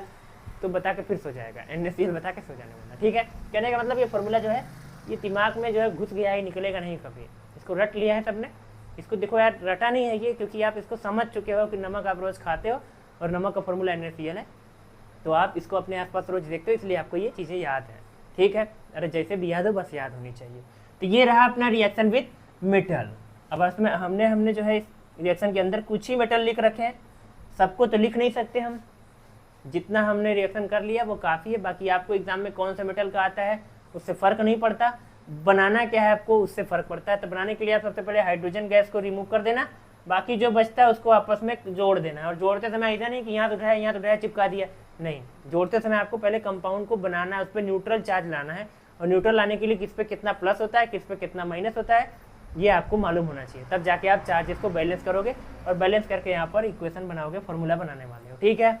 तो बता के फिर सो जाएगा, NaCl बता के सो जाने वाला, ठीक है। कहने का मतलब ये फॉर्मूला जो है ये दिमाग में जो है घुस गया है, निकलेगा नहीं कभी, इसको रट लिया है सबने। इसको देखो यार, रटा नहीं है ये, क्योंकि आप इसको समझ चुके हो कि नमक आप रोज़ खाते हो और नमक का फॉर्मूला NaCl है, तो आप इसको अपने आसपास रोज देखते हो, इसलिए आपको ये चीज़ें याद हैं, ठीक है। अरे जैसे भी याद हो बस याद होनी चाहिए। तो ये रहा अपना रिएक्शन विद मेटल। अब इसमें हमने जो है इस रिएक्शन के अंदर कुछ ही मेटल लिख रखे हैं, सबको तो लिख नहीं सकते हम, जितना हमने रिएक्शन कर लिया वो काफ़ी है। बाकी आपको एग्जाम में कौन सा मेटल का आता है उससे फ़र्क नहीं पड़ता, बनाना क्या है आपको उससे फ़र्क पड़ता है। तो बनाने के लिए आप सबसे पहले हाइड्रोजन गैस को रिमूव कर देना, बाकी जो बचता है उसको आपस में जोड़ देना है। और जोड़ते समय ऐसा नहीं कि यहाँ तो उठाया चिपका दिया, नहीं, जोड़ते समय आपको पहले कंपाउंड को बनाना है, उस पर न्यूट्रल चार्ज लाना है, और न्यूट्रल लाने के लिए किस पे कितना प्लस होता है, किस पे कितना माइनस होता है, ये आपको मालूम होना चाहिए। तब जाके आप चार्जेस को बैलेंस करोगे और बैलेंस करके यहाँ पर इक्वेशन बनाओगे, फॉर्मूला बनाने वाले हो, ठीक है।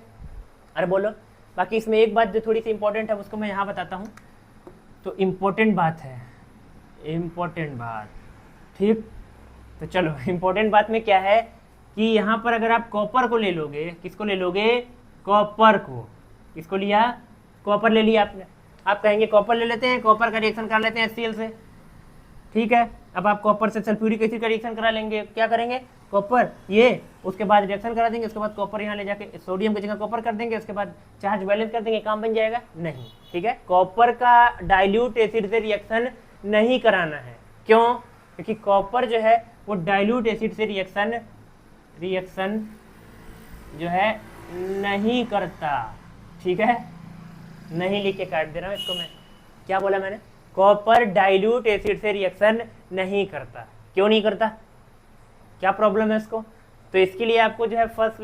अरे बोलो, बाकी इसमें एक बात जो थोड़ी सी इंपॉर्टेंट है उसको मैं यहाँ बताता हूँ। तो इम्पोर्टेंट बात है, इम्पोर्टेंट बात, ठीक। तो चलो इम्पोर्टेंट बात में क्या है कि यहाँ पर अगर आप कॉपर को ले लोगे, किसको ले लोगे, कॉपर को, किसको लिया, कॉपर ले लिया आपने। आप कहेंगे कॉपर ले लेते हैं, कॉपर का रिएक्शन कर लेते हैं HCl से, ठीक है। अब आप कॉपर से सल्फ्यूरिक एसिड का रिएक्शन करा लेंगे, क्या करेंगे, कॉपर ये, उसके बाद रिएक्शन करा देंगे, उसके बाद कॉपर यहाँ ले जाके सोडियम की जगह कॉपर कर देंगे, उसके बाद चार्ज बैलेंस कर देंगे, काम बन जाएगा, नहीं, ठीक है। कॉपर का डाइल्यूट एसिड से रिएक्शन नहीं कराना है, क्यों, क्योंकि कॉपर जो है वो डाइल्यूट एसिड से रिएक्शन जो है नहीं करता, ठीक है। नहीं लिख के काट दे रहा हूँ इसको मैं, क्या बोला मैंने, कॉपर डाइल्यूट एसिड से रिएक्शन नहीं करता। क्यों नहीं करता, क्या प्रॉब्लम है इसको। तो इसके लिए आपको जो है फर्स्ट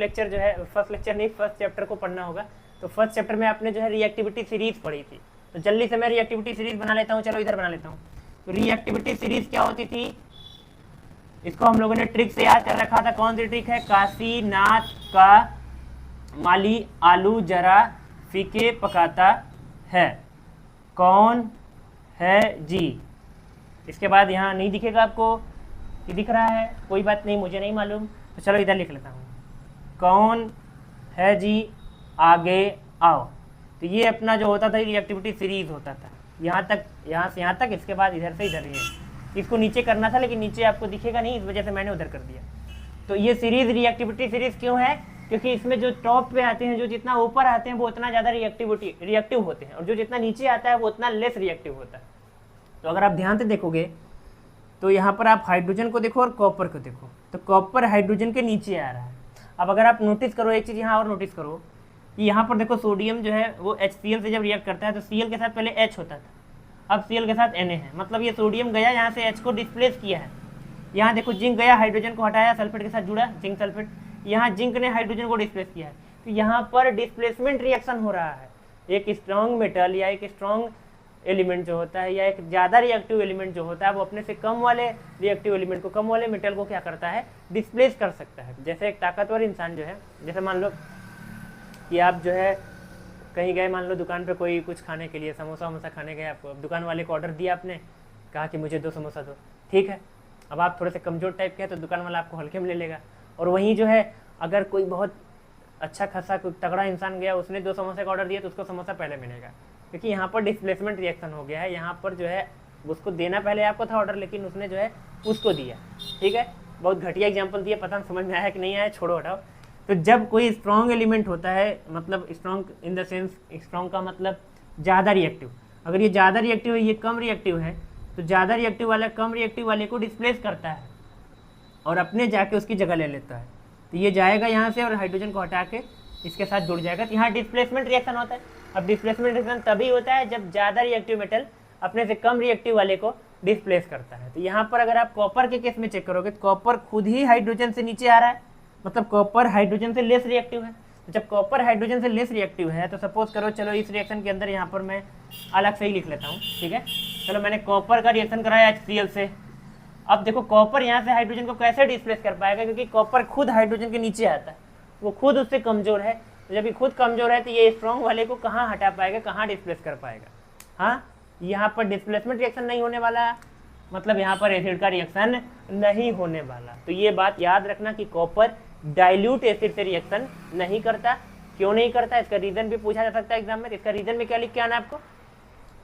चैप्टर को पढ़ना होगा। तो फर्स्ट चैप्टर में आपने जो है रिएक्टिविटी सीरीज पढ़ी थी, तो जल्दी से मैं रिएक्टिविटी सीरीज बना लेता हूँ, चलो इधर बना लेता हूँ। तो रिएक्टिविटी सीरीज क्या होती थी, इसको हम लोगों ने ट्रिक से याद कर रखा था। कौन सी ट्रिक है, काशीनाथ का माली आलू जरा फीके पकाता है, कौन है जी। इसके बाद यहाँ नहीं दिखेगा आपको, ये दिख रहा है, कोई बात नहीं, मुझे नहीं मालूम, तो चलो इधर लिख लेता हूँ, कौन है जी आगे आओ। तो ये अपना जो होता था रिएक्टिविटी सीरीज होता था, यहाँ तक, यहाँ से यहाँ तक, इसके बाद इधर से इधर ये, इसको नीचे करना था लेकिन नीचे आपको दिखेगा नहीं, इस वजह से मैंने उधर कर दिया। तो ये सीरीज रिएक्टिविटी सीरीज क्यों है, क्योंकि इसमें जो टॉप पे आते हैं, जो जितना ऊपर आते हैं वो उतना ज़्यादा रिएक्टिव होते हैं, और जो जितना नीचे आता है वो उतना लेस रिएक्टिव होता है। तो अगर आप ध्यान से देखोगे तो यहाँ पर आप हाइड्रोजन को देखो और कॉपर को देखो, तो कॉपर हाइड्रोजन के नीचे आ रहा है। अब अगर आप नोटिस करो एक चीज़ यहाँ और नोटिस करो कि यहाँ पर देखो सोडियम जो है वो HCl से जब रिएक्ट करता है तो Cl के साथ पहले H होता था, अब Cl के साथ Na है, मतलब ये सोडियम गया यहाँ से H को डिस्प्लेस किया है। यहाँ देखो जिंक गया, हाइड्रोजन को हटाया, सल्फेट के साथ जुड़ा, जिंक सल्फेट, यहाँ जिंक ने हाइड्रोजन को डिस्प्लेस किया है। तो यहाँ पर डिस्प्लेसमेंट रिएक्शन हो रहा है। एक स्ट्रॉन्ग मेटल या एक स्ट्रॉन्ग एलिमेंट जो होता है या एक ज़्यादा रिएक्टिव एलिमेंट जो होता है वो अपने से कम वाले रिएक्टिव एलिमेंट को, कम वाले मेटल को क्या करता है, डिस्प्लेस कर सकता है। जैसे एक ताकतवर इंसान जो है, जैसे मान लो कि आप जो है कहीं गए, मान लो दुकान पे कोई कुछ खाने के लिए, समोसा वमोसा खाने गए, आपको दुकान वाले को ऑर्डर दिया, आपने कहा कि मुझे 2 समोसा दो, ठीक है। अब आप थोड़े से कमज़ोर टाइप के हैं तो दुकान वाला आपको हल्के में ले लेगा। और वहीं जो है अगर कोई बहुत अच्छा खासा कोई तगड़ा इंसान गया, उसने 2 समोसे का ऑर्डर दिया तो उसको समोसा पहले मिलेगा, क्योंकि यहाँ पर डिस्प्लेसमेंट रिएक्शन हो गया है। यहाँ पर जो है उसको देना पहले आपको था ऑर्डर, लेकिन उसने जो है उसको दिया, ठीक है। बहुत घटिया एग्जाम्पल दिया, पता नहीं समझ में आया कि नहीं आया, छोड़ो हटाओ। तो जब कोई स्ट्रॉन्ग एलिमेंट होता है, मतलब strong in the sense, strong का मतलब ज़्यादा रिएक्टिव, अगर ये ज़्यादा रिएक्टिव है, ये कम रिएक्टिव है, तो ज़्यादा रिएक्टिव वाला कम रिएक्टिव वाले को डिस्प्लेस करता है और अपने जाके उसकी जगह ले लेता है। तो ये जाएगा यहाँ से और हाइड्रोजन को हटा के इसके साथ जुड़ जाएगा, तो यहाँ डिस्प्लेसमेंट रिएक्शन होता है। अब डिस्प्लेसमेंट रिएक्शन तभी होता है जब ज़्यादा रिएक्टिव मेटल अपने से कम रिएक्टिव वाले को डिस्प्लेस करता है। तो यहाँ पर अगर आप कॉपर के केस में चेक करोगे तो कॉपर खुद ही हाइड्रोजन से नीचे आ रहा है, मतलब कॉपर हाइड्रोजन से लेस रिएक्टिव है। तो जब कॉपर हाइड्रोजन से लेस रिएक्टिव है तो सपोज करो, चलो इस रिएक्शन के अंदर यहाँ पर मैं अलग से ही लिख लेता हूँ, ठीक है। चलो मैंने कॉपर का रिएक्शन कराया HCl से। अब देखो कॉपर यहाँ से हाइड्रोजन को कैसे डिस्प्लेस कर पाएगा, क्योंकि कॉपर खुद हाइड्रोजन के नीचे आता है, वो खुद उससे कमज़ोर है। तो जब ये खुद कमज़ोर है तो ये स्ट्रॉन्ग वाले को कहाँ हटा पाएगा, कहाँ डिस्प्लेस कर पाएगा। हाँ, यहाँ पर डिस्प्लेसमेंट रिएक्शन नहीं होने वाला, मतलब यहाँ पर एसिड का रिएक्शन नहीं होने वाला। तो ये बात याद रखना कि कॉपर डाइल्यूट एसिड से रिएक्शन नहीं करता। क्यों नहीं करता, इसका रीजन भी पूछा जा सकता है एग्जाम में। इसका रीजन में क्या लिख के आना है आपको,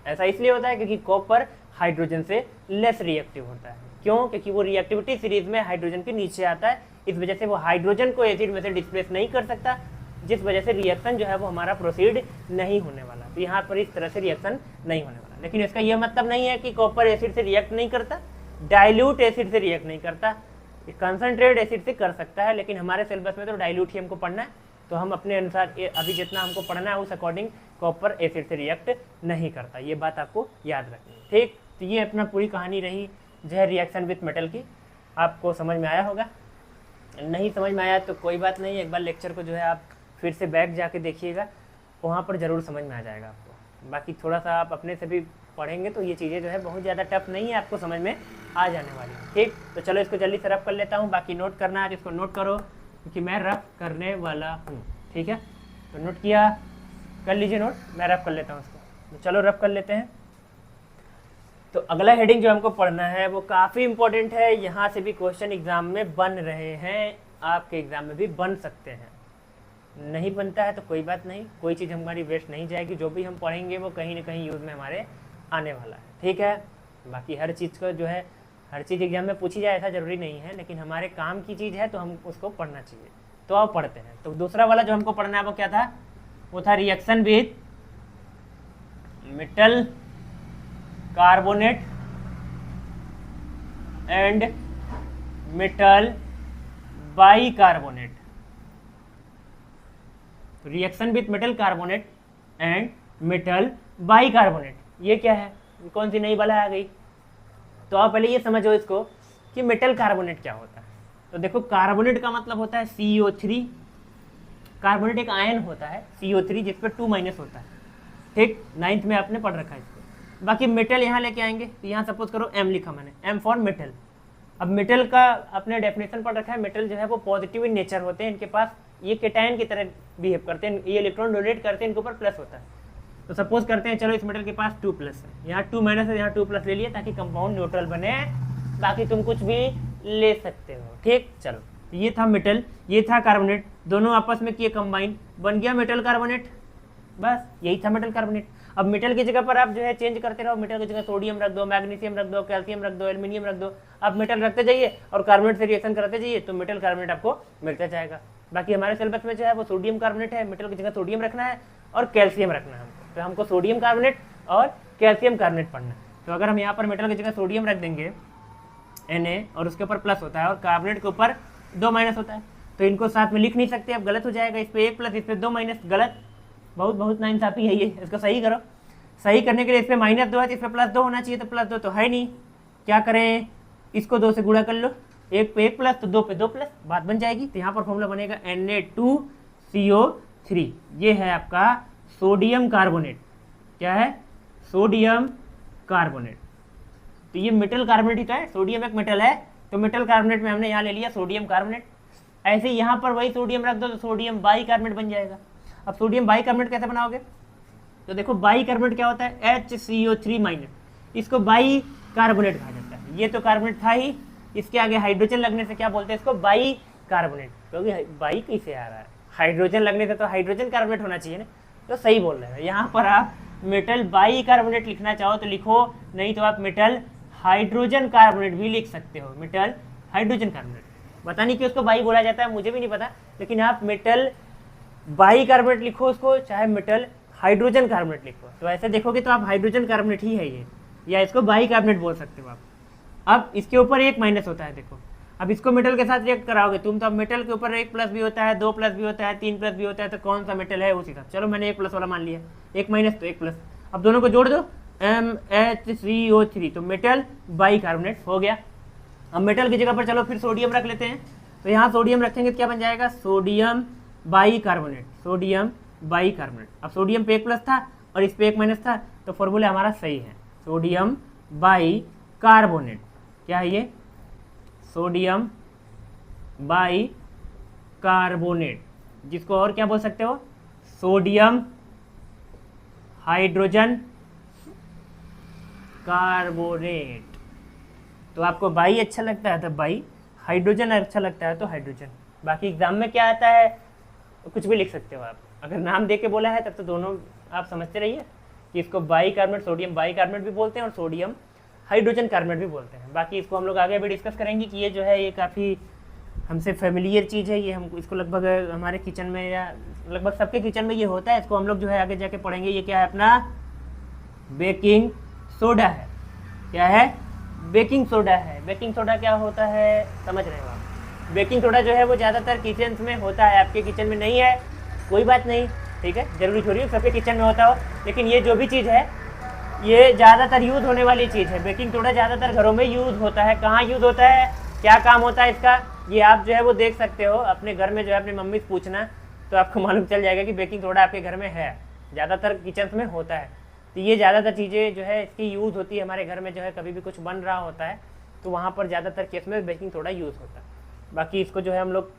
ऐसा इसलिए होता है क्योंकि कॉपर हाइड्रोजन से लेस रिएक्टिव होता है। क्यों, क्योंकि वो रिएक्टिविटी सीरीज में हाइड्रोजन के नीचे आता है, इस वजह से वो हाइड्रोजन को एसिड में से डिस्प्लेस नहीं कर सकता, जिस वजह से रिएक्शन जो है वो हमारा प्रोसीड नहीं होने वाला। तो यहाँ पर इस तरह से रिएक्शन नहीं होने वाला। लेकिन इसका यह मतलब नहीं है कि कॉपर एसिड से रिएक्ट नहीं करता, डाइल्यूट एसिड से रिएक्ट नहीं करता, कंसनट्रेट एसिड से कर सकता है। लेकिन हमारे सिलेबस में तो डाइल्यूट ही हमको पढ़ना है, तो हम अपने अनुसार अभी जितना हमको पढ़ना है उस अकॉर्डिंग कॉपर एसिड से रिएक्ट नहीं करता। ये बात आपको याद रखनी है, ठीक। तो ये अपना पूरी कहानी रही जो है रिएक्शन विथ मेटल की। आपको समझ में आया होगा, नहीं समझ में आया तो कोई बात नहीं, एक बार लेक्चर को जो है आप फिर से बैक जाके देखिएगा, वहाँ पर ज़रूर समझ में आ जाएगा आपको। बाकी थोड़ा सा आप अपने से भी पढ़ेंगे तो ये चीज़ें जो है बहुत ज़्यादा टफ नहीं है, आपको समझ में आ जाने वाली है, ठीक। तो चलो इसको जल्दी से रफ कर लेता हूँ, बाकी नोट करना है इसको नोट करो क्योंकि मैं रफ करने वाला हूँ, ठीक है। तो नोट किया, कर लीजिए नोट, मैं रफ कर लेता हूँ इसको। तो चलो रफ कर लेते हैं। तो अगला हेडिंग जो हमको पढ़ना है वो काफ़ी इंपॉर्टेंट है, यहाँ से भी क्वेश्चन एग्जाम में बन रहे हैं, आपके एग्जाम में भी बन सकते हैं। नहीं बनता है तो कोई बात नहीं, कोई चीज़ हमारी वेस्ट नहीं जाएगी, जो भी हम पढ़ेंगे वो कहीं ना कहीं यूज़ में हमारे आने वाला है, ठीक है। बाकी हर चीज़ को जो है हर चीज़ एग्जाम में पूछी जाए ऐसा ज़रूरी नहीं है, लेकिन हमारे काम की चीज़ है तो हम उसको पढ़ना चाहिए। तो आप पढ़ते हैं। तो दूसरा वाला जो हमको पढ़ना है वो क्या था, वो था reaction with metal carbonate and metal bicarbonate. Reaction with metal carbonate and metal bicarbonate, ये क्या है, कौन सी नई बला आ गई। तो आप पहले ये समझो इसको कि मेटल कार्बोनेट क्या होता है। तो देखो कार्बोनेट का मतलब होता है CO3, कार्बोनेट एक आयन होता है CO3 जिस पर 2- होता है, ठीक। 9th में आपने पढ़ रखा है इसको। बाकी मेटल यहाँ लेके आएंगे, तो यहाँ सपोज करो M लिखा मैंने, M फॉर मेटल। अब मेटल का अपने डेफिनेशन पढ़ रखा है, मेटल जो है वो पॉजिटिव इन नेचर होते हैं, इनके पास ये केटायन की तरह बिहेव करते हैं, ये इलेक्ट्रॉन डोनेट करते हैं, इनके ऊपर प्लस होता है। तो सपोज करते हैं चलो इस मेटल के पास 2+ है, यहाँ 2- है, यहाँ 2+ ले लिया ताकि कंपाउंड न्यूट्रल बने, बाकी तुम कुछ भी ले सकते हो, ठीक। चलो ये था मेटल, ये था कार्बोनेट, दोनों आपस में किए कंबाइन, बन गया मेटल कार्बोनेट, बस यही था मेटल कार्बोनेट। अब मेटल की जगह पर आप जो है चेंज करते रहो, मेटल की जगह सोडियम रख दो, मैग्नीशियम रख दो, कैल्शियम रख दो, एल्यूमिनियम रख दो, आप मेटल रखते जाइए और कार्बोनेट से रिएक्शन करते जाइए तो मेटल कार्बोनेट आपको मिलता जाएगा। बाकी हमारे सिलेबस में जो है वो सोडियम कार्बोनेट है, मेटल की जगह सोडियम रखना है और कैल्शियम रखना है हमको, तो हमको सोडियम कार्बोनेट और कैल्शियम कार्बोनेट पढ़ना है। तो अगर हम यहाँ पर मेटल की जगह सोडियम रख देंगे Na और उसके ऊपर प्लस होता है और कार्बोनेट के ऊपर 2- होता है, तो इनको साथ में लिख नहीं सकते, अब गलत हो जाएगा, इस पे 1+, इस पे 2-, गलत, बहुत नाइंसाफी है ये, इसको सही करो। सही करने के लिए इस पे -2 है तो इस पे +2 होना चाहिए, तो +2 तो है नहीं, क्या करें, इसको 2 से गुणा कर लो, 1 पे 1+, तो 2 पे 2+, बात बन जाएगी। तो यहाँ पर फॉर्मूला बनेगा Na2CO3, ये है आपका सोडियम कार्बोनेट, क्या है, सोडियम कार्बोनेट। तो ये मेटल कार्बोनेट ही तो है, सोडियम एक मेटल है, तो मेटल कार्बोनेट में हमने यहाँ ले लिया सोडियम कार्बोनेट। ऐसे ही यहाँ पर वही सोडियम रख दो तो सोडियम बाइकार्बोनेट बन जाएगा। अब सोडियम बाइकार्बोनेट कैसे बनाओगे, तो देखो बाइकार्बोनेट क्या होता है, HCO3-, इसको बाइकार्बोनेट कहा जाता है। ये तो कार्बोनेट था ही, इसके आगे हाइड्रोजन लगने से क्या बोलते हैं इसको, बाइकार्बोनेट, क्योंकि बाई कैसे आ रहा है, हाइड्रोजन लगने से तो हाइड्रोजन कार्बोनेट होना चाहिए ना, तो सही बोल रहे हैं। यहाँ पर आप मेटल बाइकार्बोनेट लिखना चाहो तो लिखो, नहीं तो आप मेटल हाइड्रोजन कार्बोनेट भी लिख सकते हो, मेटल हाइड्रोजन कार्बोनेट। पता नहीं कि उसको बाई बोला जाता है, मुझे भी नहीं पता, लेकिन आप मेटल बाइकार्बोनेट लिखो उसको, चाहे मेटल हाइड्रोजन कार्बोनेट लिखो, तो ऐसे देखोगे तो आप हाइड्रोजन कार्बोनेट ही है ये, या इसको बाइकार्बोनेट बोल सकते हो आप। अब इसके ऊपर 1- होता है, देखो अब इसको मेटल के साथ रिएक्ट कराओगे तुम, तो अब मेटल के ऊपर 1+ भी होता है, 2+ भी होता है, 3+ भी होता है, तो कौन सा मेटल है उसी का। चलो मैंने 1+ वाला मान लिया, 1- तो 1+, अब दोनों को जोड़ दो, MHCO3, तो मेटल बाइकार्बोनेट हो गया। अब मेटल की जगह पर चलो फिर सोडियम रख लेते हैं, तो यहाँ सोडियम रखेंगे तो क्या बन जाएगा, सोडियम बाइकार्बोनेट, सोडियम बाइकार्बोनेट। अब सोडियम पे 1+ था और इस पे 1- था, तो फॉर्मूला हमारा सही है, सोडियम बाइकार्बोनेट, क्या है ये, सोडियम बाइकार्बोनेट, जिसको और क्या बोल सकते हो, सोडियम हाइड्रोजन कार्बोनेट, तो आपको बाई अच्छा लगता है तो बाई, हाइड्रोजन अच्छा लगता है तो हाइड्रोजन। बाकी एग्जाम में क्या आता है कुछ भी लिख सकते हो आप, अगर नाम दे के बोला है तब तो दोनों आप समझते रहिए कि इसको by carbonate, sodium by carbonate भी बोलते हैं और सोडियम हाइड्रोजन कार्बोनेट भी बोलते हैं। बाकी इसको हम लोग आगे भी डिस्कस करेंगे कि ये जो है ये काफ़ी हमसे फेमिलियर चीज़ है, ये हम इसको लगभग हमारे किचन में या लगभग सबके किचन में ये होता है। इसको हम लोग जो है आगे जाके पढ़ेंगे। ये क्या है अपना बेकिंग सोडा है। क्या है? बेकिंग सोडा है। बेकिंग सोडा क्या होता है समझ रहे हो आप? बेकिंग सोडा जो है वो ज़्यादातर किचन में होता है, आपके किचन में नहीं है कोई बात नहीं, ठीक है, जरूरी थोड़ी है सबके किचन में होता हो, लेकिन ये जो भी चीज़ है ये ज़्यादातर यूज़ होने वाली चीज़ है। बेकिंग सोडा ज़्यादातर घरों में यूज़ होता है। कहाँ यूज़ होता है, क्या काम होता है इसका, ये आप जो है वो देख सकते हो अपने घर में, जो है अपनी मम्मी से पूछना तो आपको मालूम चल जाएगा कि बेकिंग सोडा आपके घर में है, ज़्यादातर किचन में होता है। तो ये ज़्यादातर चीज़ें जो है इसकी यूज़ होती है हमारे घर में, जो है कभी भी कुछ बन रहा होता है तो वहाँ पर ज़्यादातर केस में बेकिंग सोडा यूज़ होता है। बाकी इसको जो है हम लोग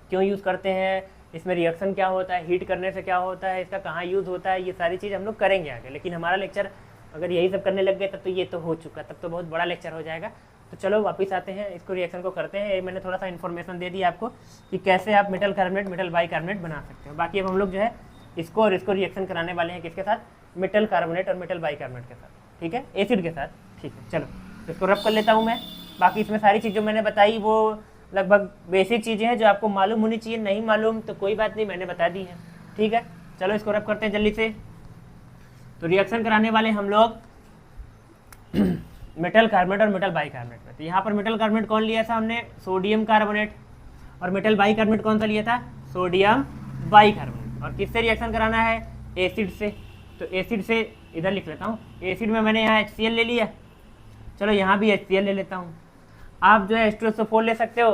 क्यों यूज़ करते हैं, इसमें रिएक्शन क्या होता है, हीट करने से क्या होता है, इसका कहाँ यूज़ होता है, ये सारी चीज़ हम लोग करेंगे आगे। लेकिन हमारा लेक्चर अगर यही सब करने लग गए तब तो ये तो हो चुका, तब तो बहुत बड़ा लेक्चर हो जाएगा। तो चलो वापस आते हैं, इसको रिएक्शन को करते हैं। मैंने थोड़ा सा इन्फॉर्मेशन दे दी आपको कि कैसे आप metal carbonate metal by carbonate बना सकते हो। बाकी अब हम लोग जो है इसको और इसको रिएक्शन कराने वाले हैं किसके साथ, मेटल कार्बोनेट और मेटल बाई कार्बोनेट के साथ, ठीक है, एसिड के साथ, ठीक है। चलो इसको रब कर लेता हूँ मैं। बाकी इसमें सारी चीज़ जो मैंने बताई वो लगभग बेसिक चीज़ें हैं जो आपको मालूम होनी चाहिए, नहीं मालूम तो कोई बात नहीं, मैंने बता दी है, ठीक है। चलो इसको रब करते हैं जल्दी से। तो रिएक्शन कराने वाले हम लोग मेटल कार्बोनेट और मेटल बाई कार्बोनेट में। तो यहाँ पर मेटल कार्बोनेट कौन लिया था हमने, सोडियम कार्बोनेट, और मेटल बाई कार्बोनेट कौन सा लिया था, सोडियम बाई कार्बोनेट। और किससे रिएक्शन कराना है, एसिड से। तो एसिड से इधर लिख लेता हूँ, एसिड में मैंने यहाँ HCl ले लिया, चलो यहाँ भी HCl ले लेता हूँ। आप जो है H2SO4 ले सकते हो,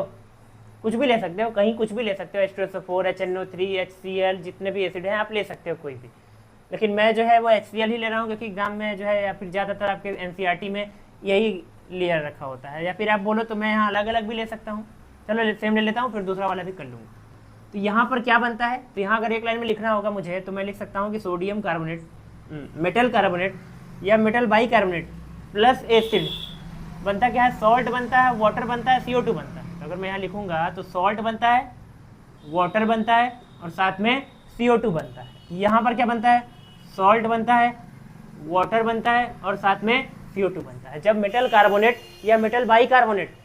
कुछ भी ले सकते हो, कहीं कुछ भी ले सकते हो, H2SO4, HNO3, HCl, जितने भी एसिड हैं आप ले सकते हो कोई भी, लेकिन मैं जो है वो HCl ही ले रहा हूँ क्योंकि एग्जाम में जो है या फिर ज़्यादातर आपके NCERT में यही लेयर रखा होता है। या फिर आप बोलो तो मैं यहाँ अलग अलग भी ले सकता हूँ, चलो सेम ले लेता हूँ, फिर दूसरा वाला भी कर लूँगा। तो यहाँ पर क्या बनता है, तो यहाँ अगर एक लाइन में लिखना होगा मुझे तो मैं लिख सकता हूँ कि सोडियम कार्बोनेट, मेटल कार्बोनेट या metal by carbonate plus acid बनता क्या है, सॉल्ट बनता है, वाटर बनता है, CO2 बनता है। तो अगर मैं यहाँ लिखूँगा तो सॉल्ट बनता है, वाटर बनता है और साथ में CO2 बनता है। यहाँ पर क्या बनता है, सॉल्ट बनता है, वाटर बनता है और साथ में CO2 बनता है। जब मेटल कार्बोनेट या मेटल बाई कार्बोनेट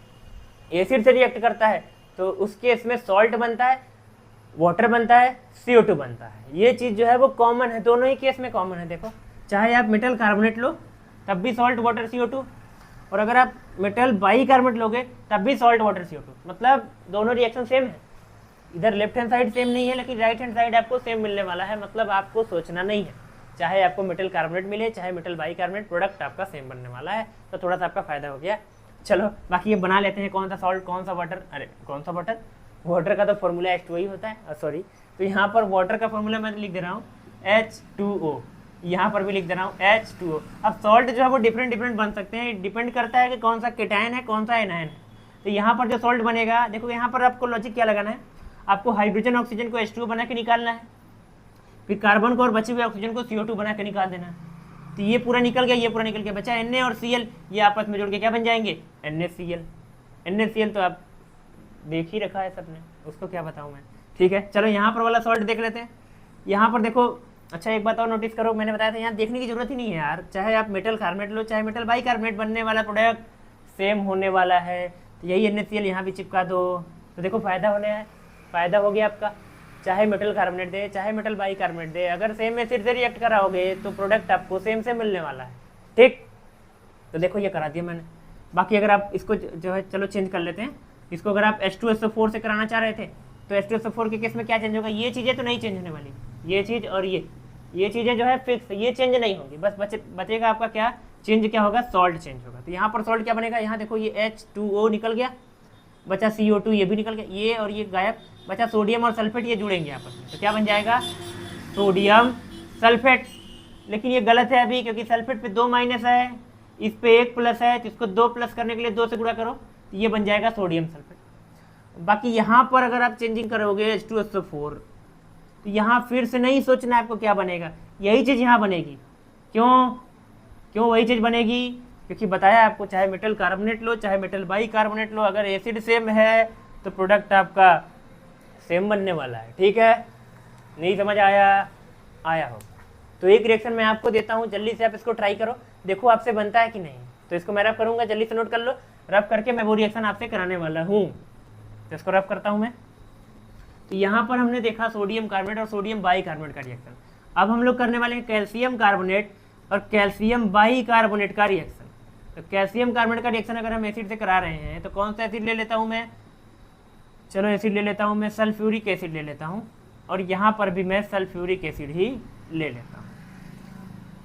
एसिड से रिएक्ट करता है तो उस केस में सॉल्ट बनता है, वाटर बनता है, CO2 बनता है। ये चीज़ जो है वो कॉमन है, दोनों ही केस में कॉमन है। देखो चाहे आप मेटल कार्बोनेट लो तब भी सॉल्ट वाटर CO2, और अगर आप मेटल बाई कार्बोनेट लोगे तब भी सॉल्ट वाटर CO2, मतलब दोनों रिएक्शन सेम है। इधर लेफ्ट हैंड साइड सेम नहीं है लेकिन राइट हैंड साइड आपको सेम मिलने वाला है, मतलब आपको सोचना नहीं है, चाहे आपको मेटल कार्बोनेट मिले चाहे मेटल बाई कार्बोनेट, प्रोडक्ट आपका सेम बनने वाला है। तो थोड़ा सा आपका फायदा हो गया। चलो बाकी ये बना लेते हैं, कौन सा सॉल्ट कौन सा वाटर, अरे कौन सा वाटर, वाटर का तो फॉर्मूला H2O ही होता है, सॉरी। तो यहाँ पर वाटर का फॉर्मूला मैं लिख दे रहा हूँ H2O, यहाँ पर भी लिख दे रहा हूँ H2O। अब सॉल्ट जो है वो डिफरेंट बन सकते हैं, डिपेंड करता है कि कौन सा केटायन है कौन सा एनायन है। तो यहाँ पर जो सॉल्ट बनेगा, देखो यहाँ पर आपको लॉजिक क्या लगाना है, आपको हाइड्रोजन ऑक्सीजन को H2O बना के निकालना है, फिर कार्बन को और बचे हुए ऑक्सीजन को CO2 बना के निकाल देना है। तो ये पूरा निकल गया, ये पूरा निकल गया, बचा Na और Cl, ये आपस में जुड़ के क्या बन जाएंगे, NaCl। NaCl तो आप देख ही रखा है सबने, उसको क्या बताऊँ मैं, ठीक है। चलो यहाँ पर वाला सॉल्ट देख लेते हैं। यहाँ पर देखो, अच्छा एक बात और नोटिस करो, मैंने बताया था यहाँ देखने की जरूरत ही नहीं है यार, चाहे आप मेटल कार्बोनेट लो चाहे मेटल बाई कार्बोनेट, बनने वाला प्रोडक्ट सेम होने वाला है। तो यही NaCl यहाँ भी चिपका दो, तो देखो फायदा होने है, फायदा हो गया आपका। चाहे मेटल कार्बोनेट दे चाहे मेटल बाई कार्बोनेट दे, अगर सेम एसिड से रिएक्ट कराओगे तो प्रोडक्ट आपको सेम से मिलने वाला है, ठीक। तो देखो ये करा दिया मैंने। बाकी अगर आप इसको जो है चलो चेंज कर लेते हैं, इसको अगर आप H2SO4 से कराना चाह रहे थे तो H2SO4 के केस में क्या चेंज होगा, ये चीज़ें तो नहीं चेंज होने वाली, ये चीज़ और ये चीज़ें जो है फिक्स, ये चेंज नहीं होगी, बस बचेगा आपका क्या चेंज, क्या होगा, सॉल्ट चेंज होगा। तो यहाँ पर सॉल्ट क्या बनेगा, यहाँ देखो ये H2O निकल गया, बचा CO2, ये भी निकल गया, ये और ये गायब, बचा सोडियम और सल्फेट, ये जुड़ेंगे आपस में, तो क्या बन जाएगा, सोडियम सल्फेट। लेकिन ये गलत है अभी, क्योंकि सल्फेट पे 2 माइनस है, इस पे 1 प्लस है, तो इसको 2 प्लस करने के लिए 2 से गुणा करो, तो ये बन जाएगा सोडियम सल्फेट। बाकी यहाँ पर अगर आप चेंजिंग करोगे H2SO4, तो यहाँ फिर से नहीं सोचना आपको क्या बनेगा, यही चीज़ यहाँ बनेगी। क्यों वही चीज़ बनेगी, क्योंकि बताया आपको चाहे मेटल कार्बोनेट लो चाहे मेटल बाई कार्बोनेट लो, अगर एसिड सेम है तो प्रोडक्ट आपका सेम बनने वाला है। ठीक है, नहीं समझ आया? आया हो तो एक रिएक्शन मैं आपको देता हूँ, जल्दी से आप इसको ट्राई करो, देखो आपसे बनता है कि नहीं। तो इसको मैं रब करूँगा, जल्दी से नोट कर लो, रब करके मैं वो रिएक्शन आपसे कराने वाला हूँ। तो इसको रब करता हूँ मैं। तो यहाँ पर हमने देखा सोडियम कार्बोनेट और सोडियम बाई कार्बोनेट का रिएक्शन। अब हम लोग करने वाले हैं कैल्शियम कार्बोनेट और कैल्शियम बाई कार्बोनेट का रिएक्शन। तो कैल्शियम कार्बोनेट का रिएक्शन अगर हम एसिड से करा रहे हैं तो कौन सा एसिड ले लेता हूँ मैं? चलो एसिड ले लेता हूँ मैं, सल्फ्यूरिक एसिड ले लेता हूँ, और यहाँ पर भी मैं सल्फ्यूरिक एसिड ही ले लेता हूँ।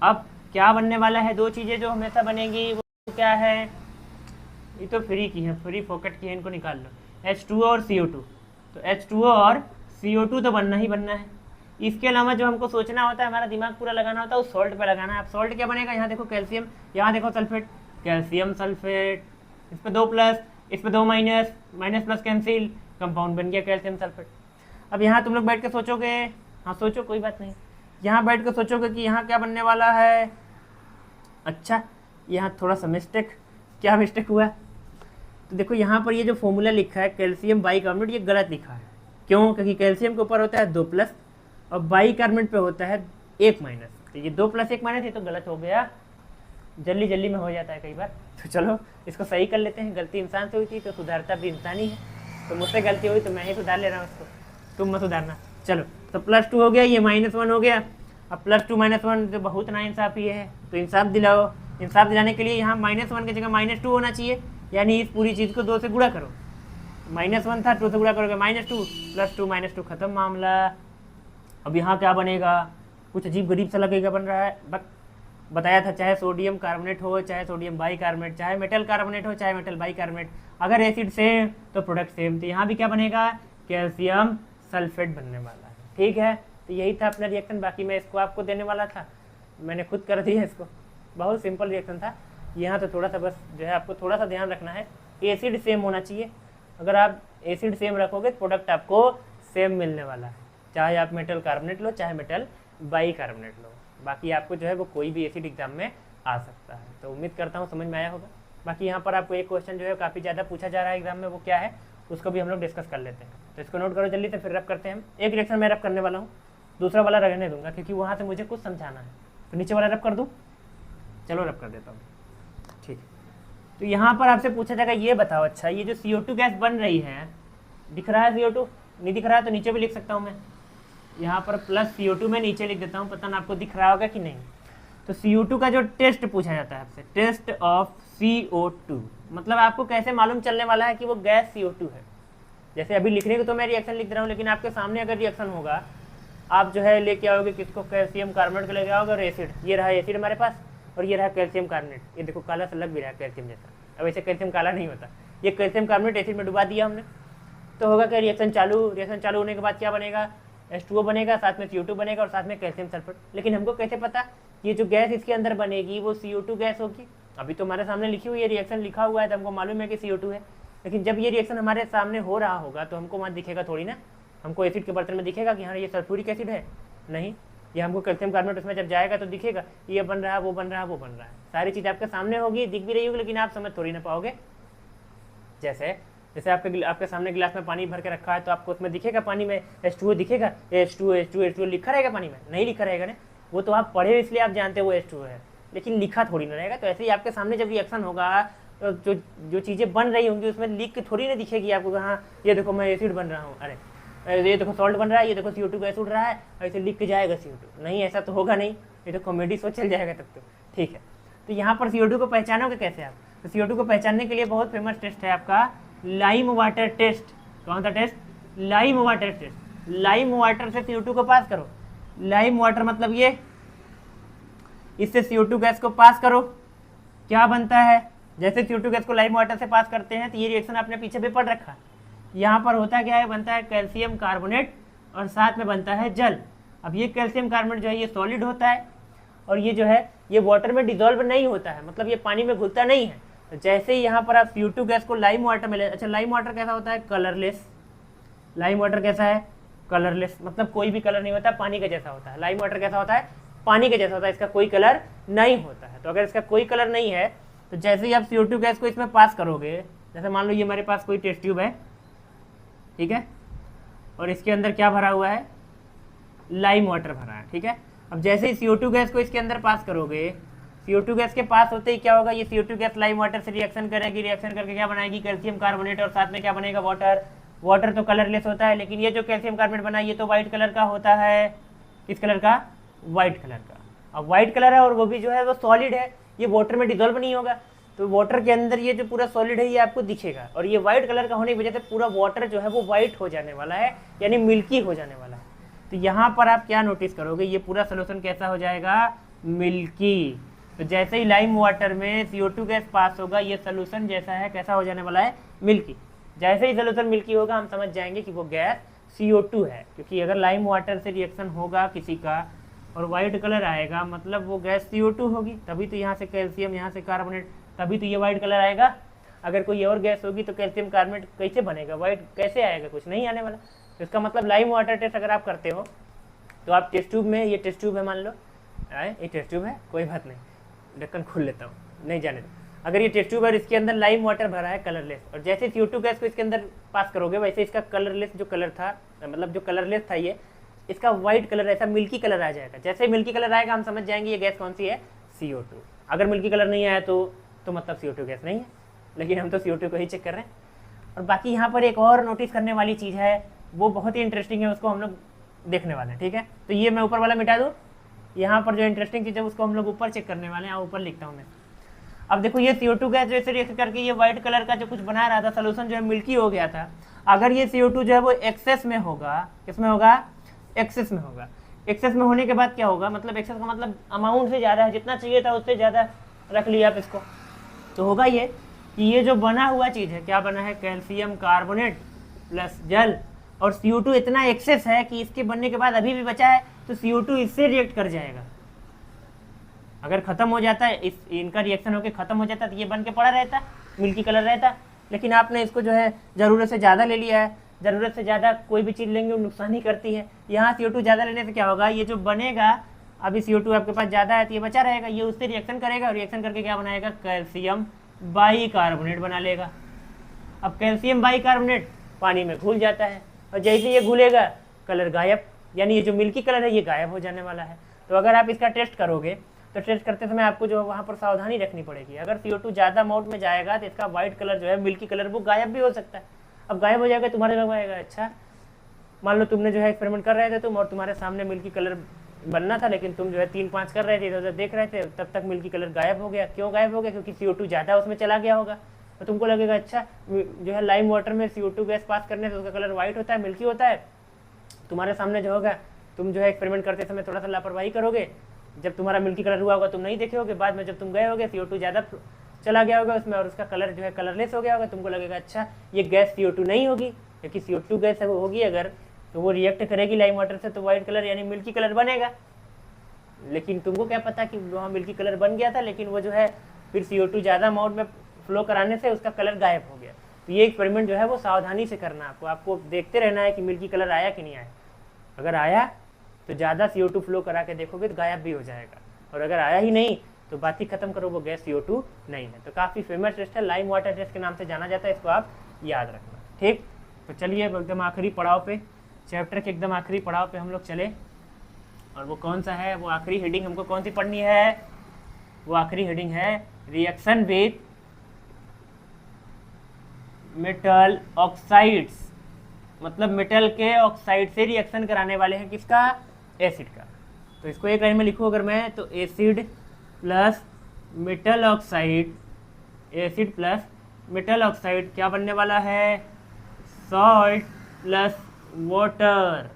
अब क्या बनने वाला है? दो चीज़ें जो हमेशा बनेगी वो क्या है? ये तो फ्री की है, फ्री फोकट की है, इनको निकाल लो। H2O और CO2। तो H2O और CO2 तो बनना ही बनना है। इसके अलावा जो हमको सोचना होता है, हमारा दिमाग पूरा लगाना होता है, उस सॉल्ट पे लगाना है। अब सॉल्ट क्या बनेगा? यहाँ देखो कैल्शियम, यहाँ देखो सल्फेट, कैल्शियम सल्फेट, इस पर 2 प्लस, इस पर 2 minus, minus plus cancel, compound बन गया कैल्शियम सल्फेट। अब यहाँ तुम लोग बैठ के सोचोगे, हाँ सोचो कोई बात नहीं, यहाँ बैठ के सोचोगे कि यहाँ क्या बनने वाला है। अच्छा, यहाँ थोड़ा सा मिस्टेक, क्या मिस्टेक हुआ? तो देखो यहाँ पर ये जो फॉर्मूला लिखा है कैल्शियम बाई कार्बोनेट, ये गलत लिखा है। क्यों? क्योंकि कैल्शियम के ऊपर होता है 2 प्लस और बाई कार्बोनेट पे होता है 1 माइनस। तो ये 2 प्लस 1 माइनस, ये तो गलत हो गया, जल्दी जल्दी में हो जाता है कई बार। तो चलो इसको सही कर लेते हैं। गलती इंसान से हुई थी तो सुधारता भी इंसान ही है, तो मुझसे गलती हुई तो मैं ही सुधार ले रहा हूँ इसको, तुम मत सुधारना। चलो तो +2 हो गया, ये -1 हो गया। अब +2 -1 तो बहुत नाइंसाफ़ी है, तो इंसाफ दिलाओ। इंसाफ दिलाने के लिए यहाँ -1 की जगह -2 होना चाहिए, यानी इस पूरी चीज़ को 2 से गुणा करो। -1 था, 2 से गुणा करोगे -2, +2 -2 खत्म मामला। अब यहाँ क्या बनेगा? कुछ अजीब गरीब सा लगेगा बन रहा है। बताया था चाहे सोडियम कार्बोनेट हो चाहे सोडियम बाई कार्बोनेट, चाहे मेटल कार्बोनेट हो चाहे मेटल बाई कार्बोनेट, अगर एसिड सेम तो प्रोडक्ट सेम। तो यहाँ भी क्या बनेगा? कैल्शियम सल्फेट बनने वाला है। ठीक है, तो यही था अपना रिएक्शन। बाकी मैं इसको आपको देने वाला था, मैंने खुद कर दिया इसको। बहुत सिंपल रिएक्शन था। यहाँ तो थोड़ा सा बस जो है आपको थोड़ा सा ध्यान रखना है, एसिड सेम होना चाहिए। अगर आप एसिड सेम रखोगे तो प्रोडक्ट आपको सेम मिलने वाला है, चाहे आप मेटल कार्बोनेट लो चाहे मेटल बाई कार्बोनेट लो। बाकी आपको जो है वो कोई भी एसिड एग्जाम में आ सकता है। तो उम्मीद करता हूँ समझ में आया होगा। बाकी यहाँ पर आपको एक क्वेश्चन जो है काफ़ी ज़्यादा पूछा जा रहा है एग्जाम में, वो क्या है उसको भी हम लोग डिस्कस कर लेते हैं। तो इसको नोट करो जल्दी से, फिर रब करते हैं हम। एक रिएक्शन मैं रब करने वाला हूँ, दूसरा वाला रहने दूंगा क्योंकि वहाँ से मुझे कुछ समझाना है। तो नीचे वाला रब कर दूँ? चलो रब कर देता हूँ। ठीक, तो यहाँ पर आपसे पूछा जाएगा ये बताओ, अच्छा ये जो CO2 गैस बन रही है, दिख रहा है CO2? नहीं दिख रहा है तो नीचे भी लिख सकता हूँ मैं, यहाँ पर +CO2 में नीचे लिख देता हूँ, पता ना आपको दिख रहा होगा कि नहीं। तो CO2 का जो टेस्ट पूछा जाता है आपसे, टेस्ट ऑफ CO2, मतलब आपको कैसे मालूम चलने वाला है कि वो गैस CO2 है। जैसे अभी लिखने को तो मैं रिएक्शन लिख रहा हूँ, लेकिन आपके सामने अगर रिएक्शन होगा, आप जो है लेके आओगे किसको? कैल्शियम कार्बोनेट को लेके आओगे और एसिड, ये रहा एसिड हमारे पास और ये रहा कैल्शियम कार्बोनेट। ये देखो काला सा लग भी रहा है कैल्शियम जैसा। अब ऐसे कैल्शियम काला नहीं होता, ये कैल्शियम कार्बोनेट एसिड में डुबा दिया हमने। तो होगा क्या? रिएक्शन चालू। रिएक्शन चालू होने के बाद क्या बनेगा? H2O बनेगा, साथ में CO2 बनेगा और साथ में कैल्शियम सल्फेट। लेकिन हमको कैसे पता ये जो गैस इसके अंदर बनेगी वो CO2 गैस होगी? अभी तो हमारे सामने लिखी हुई है, रिएक्शन लिखा हुआ है तो हमको मालूम है कि CO2 है। लेकिन जब ये रिएक्शन हमारे सामने हो रहा होगा तो हमको वहाँ दिखेगा थोड़ी ना, हमको एसिड के बर्तन में दिखेगा कि हाँ ये सल्फ्यूरिक एसिड है? नहीं, ये हमको कैल्शियम कार्बोनेट उसमें जब जाएगा तो दिखेगा ये बन रहा है, वो बन रहा है, वो बन रहा है। सारी चीज़ आपके सामने होगी, दिख भी रही होगी, लेकिन आप समझ थोड़ी ना पाओगे। जैसे आपके सामने गिलास में पानी भर के रखा है तो आपको उसमें दिखेगा, पानी में H2O दिखेगा, H2O लिखा रहेगा पानी में? नहीं लिखा रहेगा ना, वो तो आप पढ़े इसलिए आप जानते हो वो H2O है, लेकिन लिखा थोड़ी ना रहेगा। तो ऐसे ही आपके सामने जब रिएक्शन होगा तो जो चीज़ें बन रही होंगी उसमें लिख के थोड़ी ना दिखेगी आपको, हाँ ये देखो मैं एसिड बन रहा हूँ, अरे ये देखो सॉल्ट बन रहा है, ये देखो CO2 गैस उड़ रहा है, ऐसे लिख के जाएगा CO2? नहीं, ऐसा तो होगा नहीं, ये तो कॉमेडी शो चल जाएगा तब तो। ठीक है, तो यहाँ पर CO2 को पहचानोगे कैसे आप? तो CO2 को पहचानने के लिए बहुत फेमस टेस्ट है आपका लाइम वाटर टेस्ट। कौन सा test? Lime water test. Lime water से CO2 को पास करो। लाइम वाटर मतलब ये, इससे CO2 गैस को पास करो, क्या बनता है? जैसे CO2 गैस को लाइम वाटर से पास करते हैं तो ये रिएक्शन आपने पीछे भी पढ़ रखा है। यहाँ पर होता क्या है? बनता है कैल्शियम कार्बोनेट और साथ में बनता है जल। अब ये कैल्शियम कार्बोनेट जो है ये सॉलिड होता है और ये जो है ये वाटर में डिजोल्व नहीं होता है, मतलब ये पानी में घुलता नहीं है। तो जैसे ही यहाँ पर आप CO2 गैस को लाइम वाटर में ले, अच्छा लाइम वाटर कैसा होता है? कलरलेस। लाइम वाटर कैसा है? कलरलेस, मतलब कोई भी कलर नहीं होता, पानी का जैसा होता है। लाइम वाटर कैसा होता है? पानी का जैसा होता है, इसका कोई कलर नहीं होता है। तो अगर इसका कोई कलर नहीं है तो जैसे ही आप CO2 गैस को इसमें पास करोगे, जैसे मान लो ये हमारे पास कोई टेस्ट ट्यूब है, ठीक है, और इसके अंदर क्या भरा हुआ है, लाइम वाटर भरा है, ठीक है। अब जैसे ही CO2 गैस को इसके अंदर पास करोगे, CO2 गैस के पास होते ही क्या होगा, ये CO2 गैस लाइम वाटर से रिएक्शन करेगी, रिएक्शन करके क्या बनाएगी, कैल्शियम कार्बोनेट, और साथ में क्या बनेगा, वाटर। वाटर तो कलरलेस होता है, लेकिन ये जो कैल्शियम कार्बोनेट बना ये तो व्हाइट कलर का होता है। किस कलर का, व्हाइट कलर का। अब व्हाइट कलर है और वो भी जो है वो सॉलिड है, ये वाटर में डिजोल्व नहीं होगा, तो वाटर के अंदर ये जो पूरा सॉलिड है ये आपको दिखेगा, और ये व्हाइट कलर का होने की वजह से पूरा वाटर जो है वो व्हाइट हो जाने वाला है, यानी मिल्की हो जाने वाला है। तो यहाँ पर आप क्या नोटिस करोगे, ये पूरा सोल्यूशन कैसा हो जाएगा, मिल्की। तो जैसे ही लाइम वाटर में CO2 गैस पास होगा, ये सोल्यूशन जैसा है कैसा हो जाने वाला है, मिल्की। जैसे ही सोल्यूशन मिल्की होगा हम समझ जाएंगे कि वो गैस CO2 है, क्योंकि अगर लाइम वाटर से रिएक्शन होगा किसी का और वाइट कलर आएगा, मतलब वो गैस CO2 होगी, तभी तो यहाँ से कैल्शियम, यहाँ से कार्बोनेट, तभी तो ये वाइट कलर आएगा। अगर कोई और गैस होगी तो कैल्शियम कार्बोनेट कैसे बनेगा, वाइट कैसे आएगा, कुछ नहीं आने वाला। तो इसका मतलब लाइम वाटर टेस्ट अगर आप करते हो तो आप टेस्ट ट्यूब में, ये टेस्ट ट्यूब है मान लो, ये टेस्ट ट्यूब है, कोई बात नहीं, ढक्कन खोल लेता हूँ, नहीं जाने दो। अगर ये टेस्ट ट्यूब है, इसके अंदर लाइम वाटर भरा है कलरलेस, और जैसे CO2 गैस को इसके अंदर पास करोगे, वैसे इसका कलरलेस जो कलर था, मतलब जो कलरलेस था ये, इसका व्हाइट कलर, ऐसा मिल्की कलर आ जाएगा। जैसे मिल्की कलर आएगा हम समझ जाएंगे ये गैस कौन सी है, CO2। अगर मिल्की कलर नहीं आया तो मतलब CO2 गैस नहीं है, लेकिन हम तो CO2 को ही चेक कर रहे हैं। और बाकी यहाँ पर एक और नोटिस करने वाली चीज़ है, वो बहुत ही इंटरेस्टिंग है, उसको हम लोग देखने वाले हैं, ठीक है। तो ये मैं ऊपर वाला मिटा दूँ, यहाँ पर जो इंटरेस्टिंग चीज़ है उसको हम लोग ऊपर चेक करने वाले हैं, ऊपर लिखता हूँ मैं। अब देखो ये CO2 गैस जैसे रिएक्ट करके ये व्हाइट कलर का जो कुछ बना रहा था, सोल्यूशन जो है मिल्की हो गया था। अगर ये CO2 जो है वो एक्सेस में होगा, किसमें होगा, एक्सेस में होगा। एक्सेस में होने के बाद क्या होगा, मतलब एक्सेस का मतलब अमाउंट से ज़्यादा है, जितना चाहिए था उससे ज़्यादा रख लिया आप इसको, तो होगा ये कि ये जो बना हुआ चीज़ है, क्या बना है, कैल्शियम कार्बोनेट प्लस जल, और CO2 इतना एक्सेस है कि इसके बनने के बाद अभी भी बचा है, तो CO2 इससे रिएक्ट कर जाएगा। अगर खत्म हो जाता है, इस इनका रिएक्शन होकर खत्म हो जाता तो ये बन के पड़ा रहता, मिल्की कलर रहता, लेकिन आपने इसको जो है ज़रूरत से ज़्यादा ले लिया है। ज़रूरत से ज़्यादा कोई भी चीज़ लेंगे वो नुकसान ही करती है। यहाँ CO2 ज़्यादा लेने से क्या होगा, ये जो बनेगा, अभी CO2 आपके पास ज़्यादा है तो ये बचा रहेगा, ये उससे रिएक्शन करेगा, रिएक्शन करके क्या बनाएगा, कैल्शियम बाइकार्बोनेट बना लेगा। अब कैल्शियम बाइकार्बोनेट पानी में घुल जाता है, और जैसे ये घुलेगा कलर गायब, यानी ये जो मिल्की कलर है ये गायब हो जाने वाला है। तो अगर आप इसका टेस्ट करोगे तो टेस्ट करते समय आपको जो वहाँ पर सावधानी रखनी पड़ेगी। अगर CO2 ज़्यादा अमाउंट में जाएगा तो इसका व्हाइट कलर जो है, मिल्की कलर, वो गायब भी हो सकता है। अब गायब हो जाएगा, तुम्हारे लग आएगा, अच्छा मान लो तुमने जो है एक्सपेरिमेंट कर रहे थे तुम, और तुम्हारे सामने मिल्की कलर बनना था, लेकिन तुम जो है 3-5 कर रहे थे, इधर देख रहे थे, तब तक मिल्की कलर गायब हो गया। क्यों गायब हो गया, क्योंकि CO2 ज़्यादा उसमें चला गया होगा। तो तुमको लगेगा अच्छा जो है लाइम वाटर में CO2 गैस पास करने से उसका कलर व्हाइट होता है, मिल्की होता है। तुम्हारे सामने जो होगा, तुम जो है एक्सपेरिमेंट करते समय थोड़ा सा लापरवाही करोगे, जब तुम्हारा मिल्की कलर हुआ होगा तुम नहीं देखे होगे, बाद में जब तुम गए होगे CO2 ज़्यादा चला गया होगा उसमें और उसका कलर जो है कलरलेस हो गया होगा, तुमको लगेगा अच्छा ये गैस CO2 नहीं होगी, क्योंकि CO2 गैस है वो होगी अगर, तो वो रिएक्ट करेगी लाइम वाटर से तो व्हाइट कलर यानी मिल्की कलर बनेगा। लेकिन तुमको क्या पता कि वहाँ मिल्की कलर बन गया था, लेकिन वो जो है फिर CO2 ज़्यादा अमाउंट में फ्लो कराने से उसका कलर गायब हो गया। तो ये एक्सपेरिमेंट जो है वो सावधानी से करना आपको देखते रहना है कि मिल्की कलर आया कि नहीं आया। अगर आया तो ज़्यादा CO2 फ्लो करा के देखोगे तो गायब भी हो जाएगा, और अगर आया ही नहीं तो बात ही खत्म करो, वो गैस CO2 नहीं है। तो काफ़ी फेमस टेस्ट है, लाइम वाटर टेस्ट के नाम से जाना जाता है, इसको आप याद रखना, ठीक। तो चलिए अब एकदम आखिरी पड़ाव पे, चैप्टर के एकदम आखिरी पड़ाव पे हम लोग चले, और वो कौन सा है, वो आखिरी हेडिंग हमको कौन सी पढ़नी है, वो आखिरी हेडिंग है रिएक्शन विथ मेटल ऑक्साइड्स, मतलब मेटल के ऑक्साइड से रिएक्शन कराने वाले हैं किसका, एसिड का। तो इसको एक लाइन में लिखूँ अगर मैं, तो acid plus metal oxide, acid plus metal oxide क्या बनने वाला है, सॉल्ट प्लस वाटर।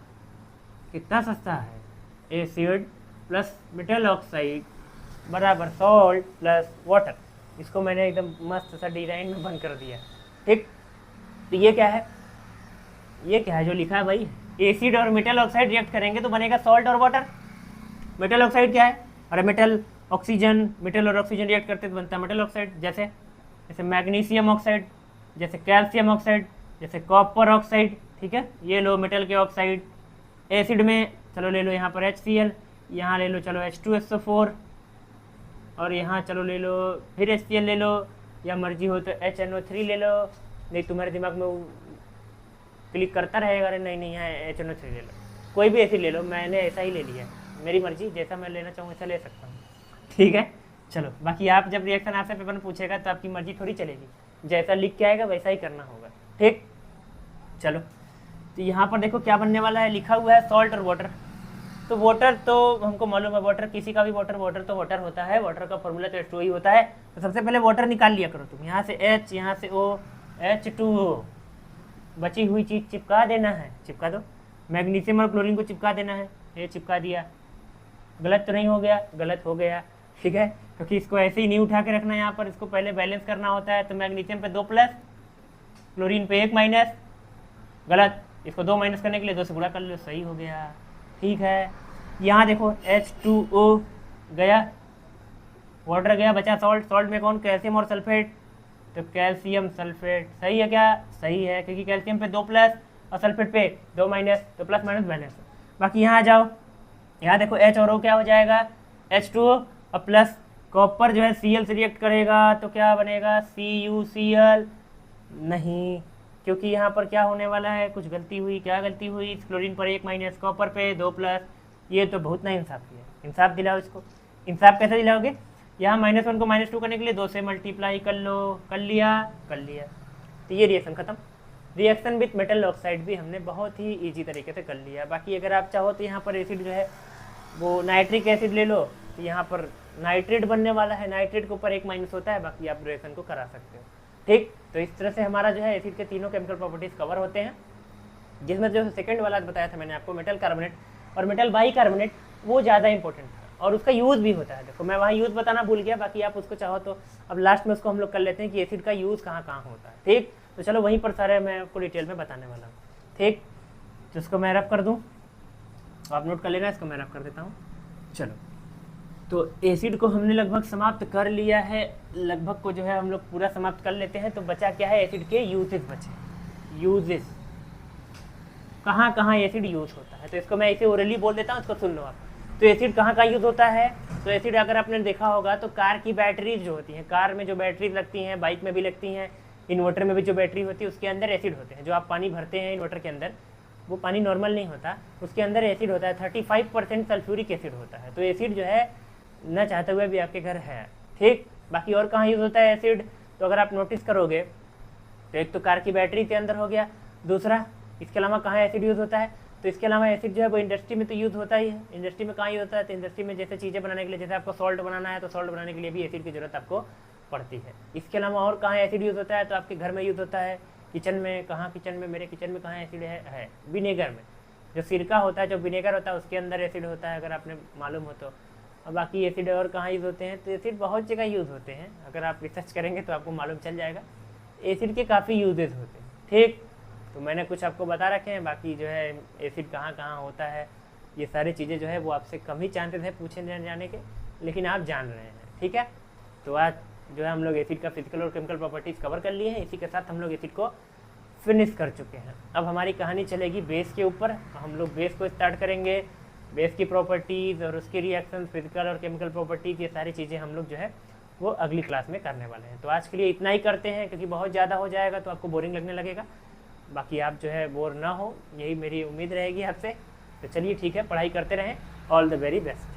कितना सस्ता है, एसिड प्लस मेटल ऑक्साइड बराबर सॉल्ट प्लस वाटर। इसको मैंने एकदम मस्त सा डिज़ाइन में बंद कर दिया, ठीक। तो ये क्या है, ये क्या है जो लिखा है भाई, एसिड और मेटल ऑक्साइड रिएक्ट करेंगे तो बनेगा सॉल्ट और वाटर। मेटल ऑक्साइड क्या है, अरे मेटल ऑक्सीजन, मेटल और ऑक्सीजन रिएक्ट करते तो बनता है मेटल ऑक्साइड, जैसे मैग्नीशियम ऑक्साइड, जैसे कैल्शियम ऑक्साइड, जैसे कॉपर ऑक्साइड, ठीक है। ये लो मेटल के ऑक्साइड। एसिड में चलो ले लो यहाँ पर HCl, यहाँ ले लो चलो H2SO4, और यहाँ चलो ले लो, फिर HCl ले लो, या मर्जी हो तो HNO3 ले लो। नहीं तुम्हारे दिमाग में क्लिक करता रहेगा, अरे नहीं नहीं यहाँ HNO3 ले लो, कोई भी एसिड ले लो, मैंने ऐसा ही ले लिया, मेरी मर्जी, जैसा मैं लेना चाहूँ ऐसा ले सकता हूँ, ठीक है। चलो बाकी आप जब रिएक्शन आपसे पेपर में पूछेगा तो आपकी मर्जी थोड़ी चलेगी, जैसा लिख के आएगा वैसा ही करना होगा, ठीक। चलो तो यहाँ पर देखो क्या बनने वाला है, लिखा हुआ है सॉल्ट और वाटर। तो वाटर तो हमको मालूम है, वाटर किसी का भी वाटर तो वाटर होता है, वाटर का फॉर्मूला तो H2O ही होता है। तो सबसे पहले वाटर निकाल लिया करो तुम, यहाँ से H, यहाँ से O, H2O, बची हुई चीज़ चिपका देना है, चिपका दो। मैग्नीशियम और क्लोरीन को चिपका देना है, ये चिपका दिया। गलत तो नहीं हो गया? गलत हो गया, ठीक है, क्योंकि इसको ऐसे ही नहीं उठा के रखना, यहाँ पर इसको पहले बैलेंस करना होता है। तो मैग्नीशियम पे 2 प्लस, क्लोरीन पे 1 माइनस, गलत, इसको 2 माइनस करने के लिए 2 से गुणा कर लो, सही हो गया, ठीक है। यहाँ देखो H2O गया, वाटर गया, बचा सॉल्ट। सॉल्ट में कौन? कैल्शियम और सल्फेट, तो कैल्शियम सल्फेट, सही है क्या? सही है, क्योंकि कैल्शियम पे 2 प्लस और सल्फेट पे 2 माइनस, तो प्लस माइनस बैलेंस। बाकी यहाँ आ जाओ, यहाँ देखो H और O क्या हो जाएगा, H2O और प्लस कॉपर जो है Cl से रिएक्ट करेगा तो क्या बनेगा, CuCl, नहीं, क्योंकि यहाँ पर क्या होने वाला है, कुछ गलती हुई। क्या गलती हुई? क्लोरीन पर 1 माइनस, कॉपर पे 2 प्लस, ये तो बहुत ना इंसाफ किया, इंसाफ दिलाओ इसको। इंसाफ कैसे दिलाओगे? यहाँ -1 को -2 करने के लिए 2 से मल्टीप्लाई कर लो, कर लिया, कर लिया, तो ये रिएक्शन खत्म। रिएक्शन विथ मेटल ऑक्साइड भी हमने बहुत ही ईजी तरीके से कर लिया। बाकी अगर आप चाहो तो यहाँ पर एसिड जो है वो नाइट्रिक एसिड ले लो, तो यहाँ पर नाइट्रेट बनने वाला है, नाइट्रेट के ऊपर 1 माइनस होता है, बाकी आप रिएक्शन को करा सकते हो, ठीक। तो इस तरह से हमारा जो है एसिड के तीनों केमिकल प्रॉपर्टीज कवर होते हैं, जिसमें जो सेकंड वाला बताया था मैंने आपको, मेटल कार्बोनेट और मेटल बाइकार्बोनेट, वो ज़्यादा इंपॉर्टेंट था और उसका यूज़ भी होता है। देखो मैं वहाँ यूज़ बताना भूल गया, बाकी आप उसको चाहो तो अब लास्ट में उसको हम लोग कर लेते हैं कि एसिड का यूज़ कहाँ कहाँ होता है, ठीक। तो चलो वहीं पर सारे मैं आपको डिटेल में बताने वाला हूँ, ठीक। तो इसको मैं रफ कर दूँ, आप नोट कर लेना, इसको मैं रफ कर देता हूँ। चलो तो एसिड को हमने लगभग समाप्त कर लिया है, लगभग को जो है हम लोग पूरा समाप्त कर लेते हैं। तो बचा क्या है, एसिड के यूजेस बचे। यूजेस कहाँ कहाँ एसिड यूज होता है, तो इसको मैं इसे ओरली बोल देता हूँ, इसको सुन लो आप। तो एसिड कहाँ कहाँ यूज होता है, तो एसिड अगर आपने देखा होगा तो कार की बैटरीज जो होती हैं, कार में जो बैटरीज लगती हैं, बाइक में भी लगती हैं, इन्वर्टर में भी जो बैटरी होती है उसके अंदर एसिड होते हैं। जो आप पानी भरते हैं इन्वर्टर के अंदर, वो पानी नॉर्मल नहीं होता, उसके अंदर एसिड होता है, 35% सल्फ्यूरिक एसिड होता है। तो एसिड जो है न चाहते हुए भी आपके घर है, ठीक। बाकी और कहाँ यूज़ होता है एसिड, तो अगर आप नोटिस करोगे तो एक तो कार की बैटरी के अंदर हो गया, दूसरा इसके अलावा कहाँ एसिड यूज़ होता है, तो इसके अलावा एसिड जो है वो इंडस्ट्री में तो यूज़ होता ही है। इंडस्ट्री में कहाँ यूज़ होता है, तो इंडस्ट्री में जैसे चीज़ें बनाने के लिए, जैसे आपको सॉल्ट बनाना है तो सॉल्ट बनाने के लिए भी एसिड की ज़रूरत आपको पड़ती है। इसके अलावा और कहाँ एसिड यूज़ होता है, तो आपके घर में यूज़ होता है, किचन में, कहाँ किचन में, मेरे किचन में कहाँ एसिड है विनेगर में, जो सिरका होता है, जो विनेगर होता है उसके अंदर एसिड होता है, अगर आपने मालूम हो तो। और बाकी एसिड और कहाँ यूज़ होते हैं, तो एसिड बहुत जगह यूज़ होते हैं, अगर आप रिसर्च करेंगे तो आपको मालूम चल जाएगा। एसिड के काफ़ी यूजेस होते हैं, ठीक। तो मैंने कुछ आपको बता रखे हैं, बाकी जो है एसिड कहाँ कहाँ होता है, ये सारी चीज़ें जो है वो आपसे कम ही चांसेस है पूछे जाने के, लेकिन आप जान रहे हैं, ठीक है। तो आज जो है हम लोग एसिड का फिजिकल और केमिकल प्रॉपर्टीज़ कवर कर लिए हैं, इसी के साथ हम लोग एसिड को फिनिश कर चुके हैं। अब हमारी कहानी चलेगी बेस के ऊपर, हम लोग बेस को स्टार्ट करेंगे, बेस की प्रॉपर्टीज़ और उसकी रिएक्शन, फिजिकल और केमिकल प्रॉपर्टीज़, ये सारी चीज़ें हम लोग जो है वो अगली क्लास में करने वाले हैं। तो आज के लिए इतना ही करते हैं, क्योंकि बहुत ज़्यादा हो जाएगा तो आपको बोरिंग लगने लगेगा। बाकी आप जो है बोर ना हो, यही मेरी उम्मीद रहेगी आपसे। तो चलिए ठीक है, पढ़ाई करते रहें। All the very best.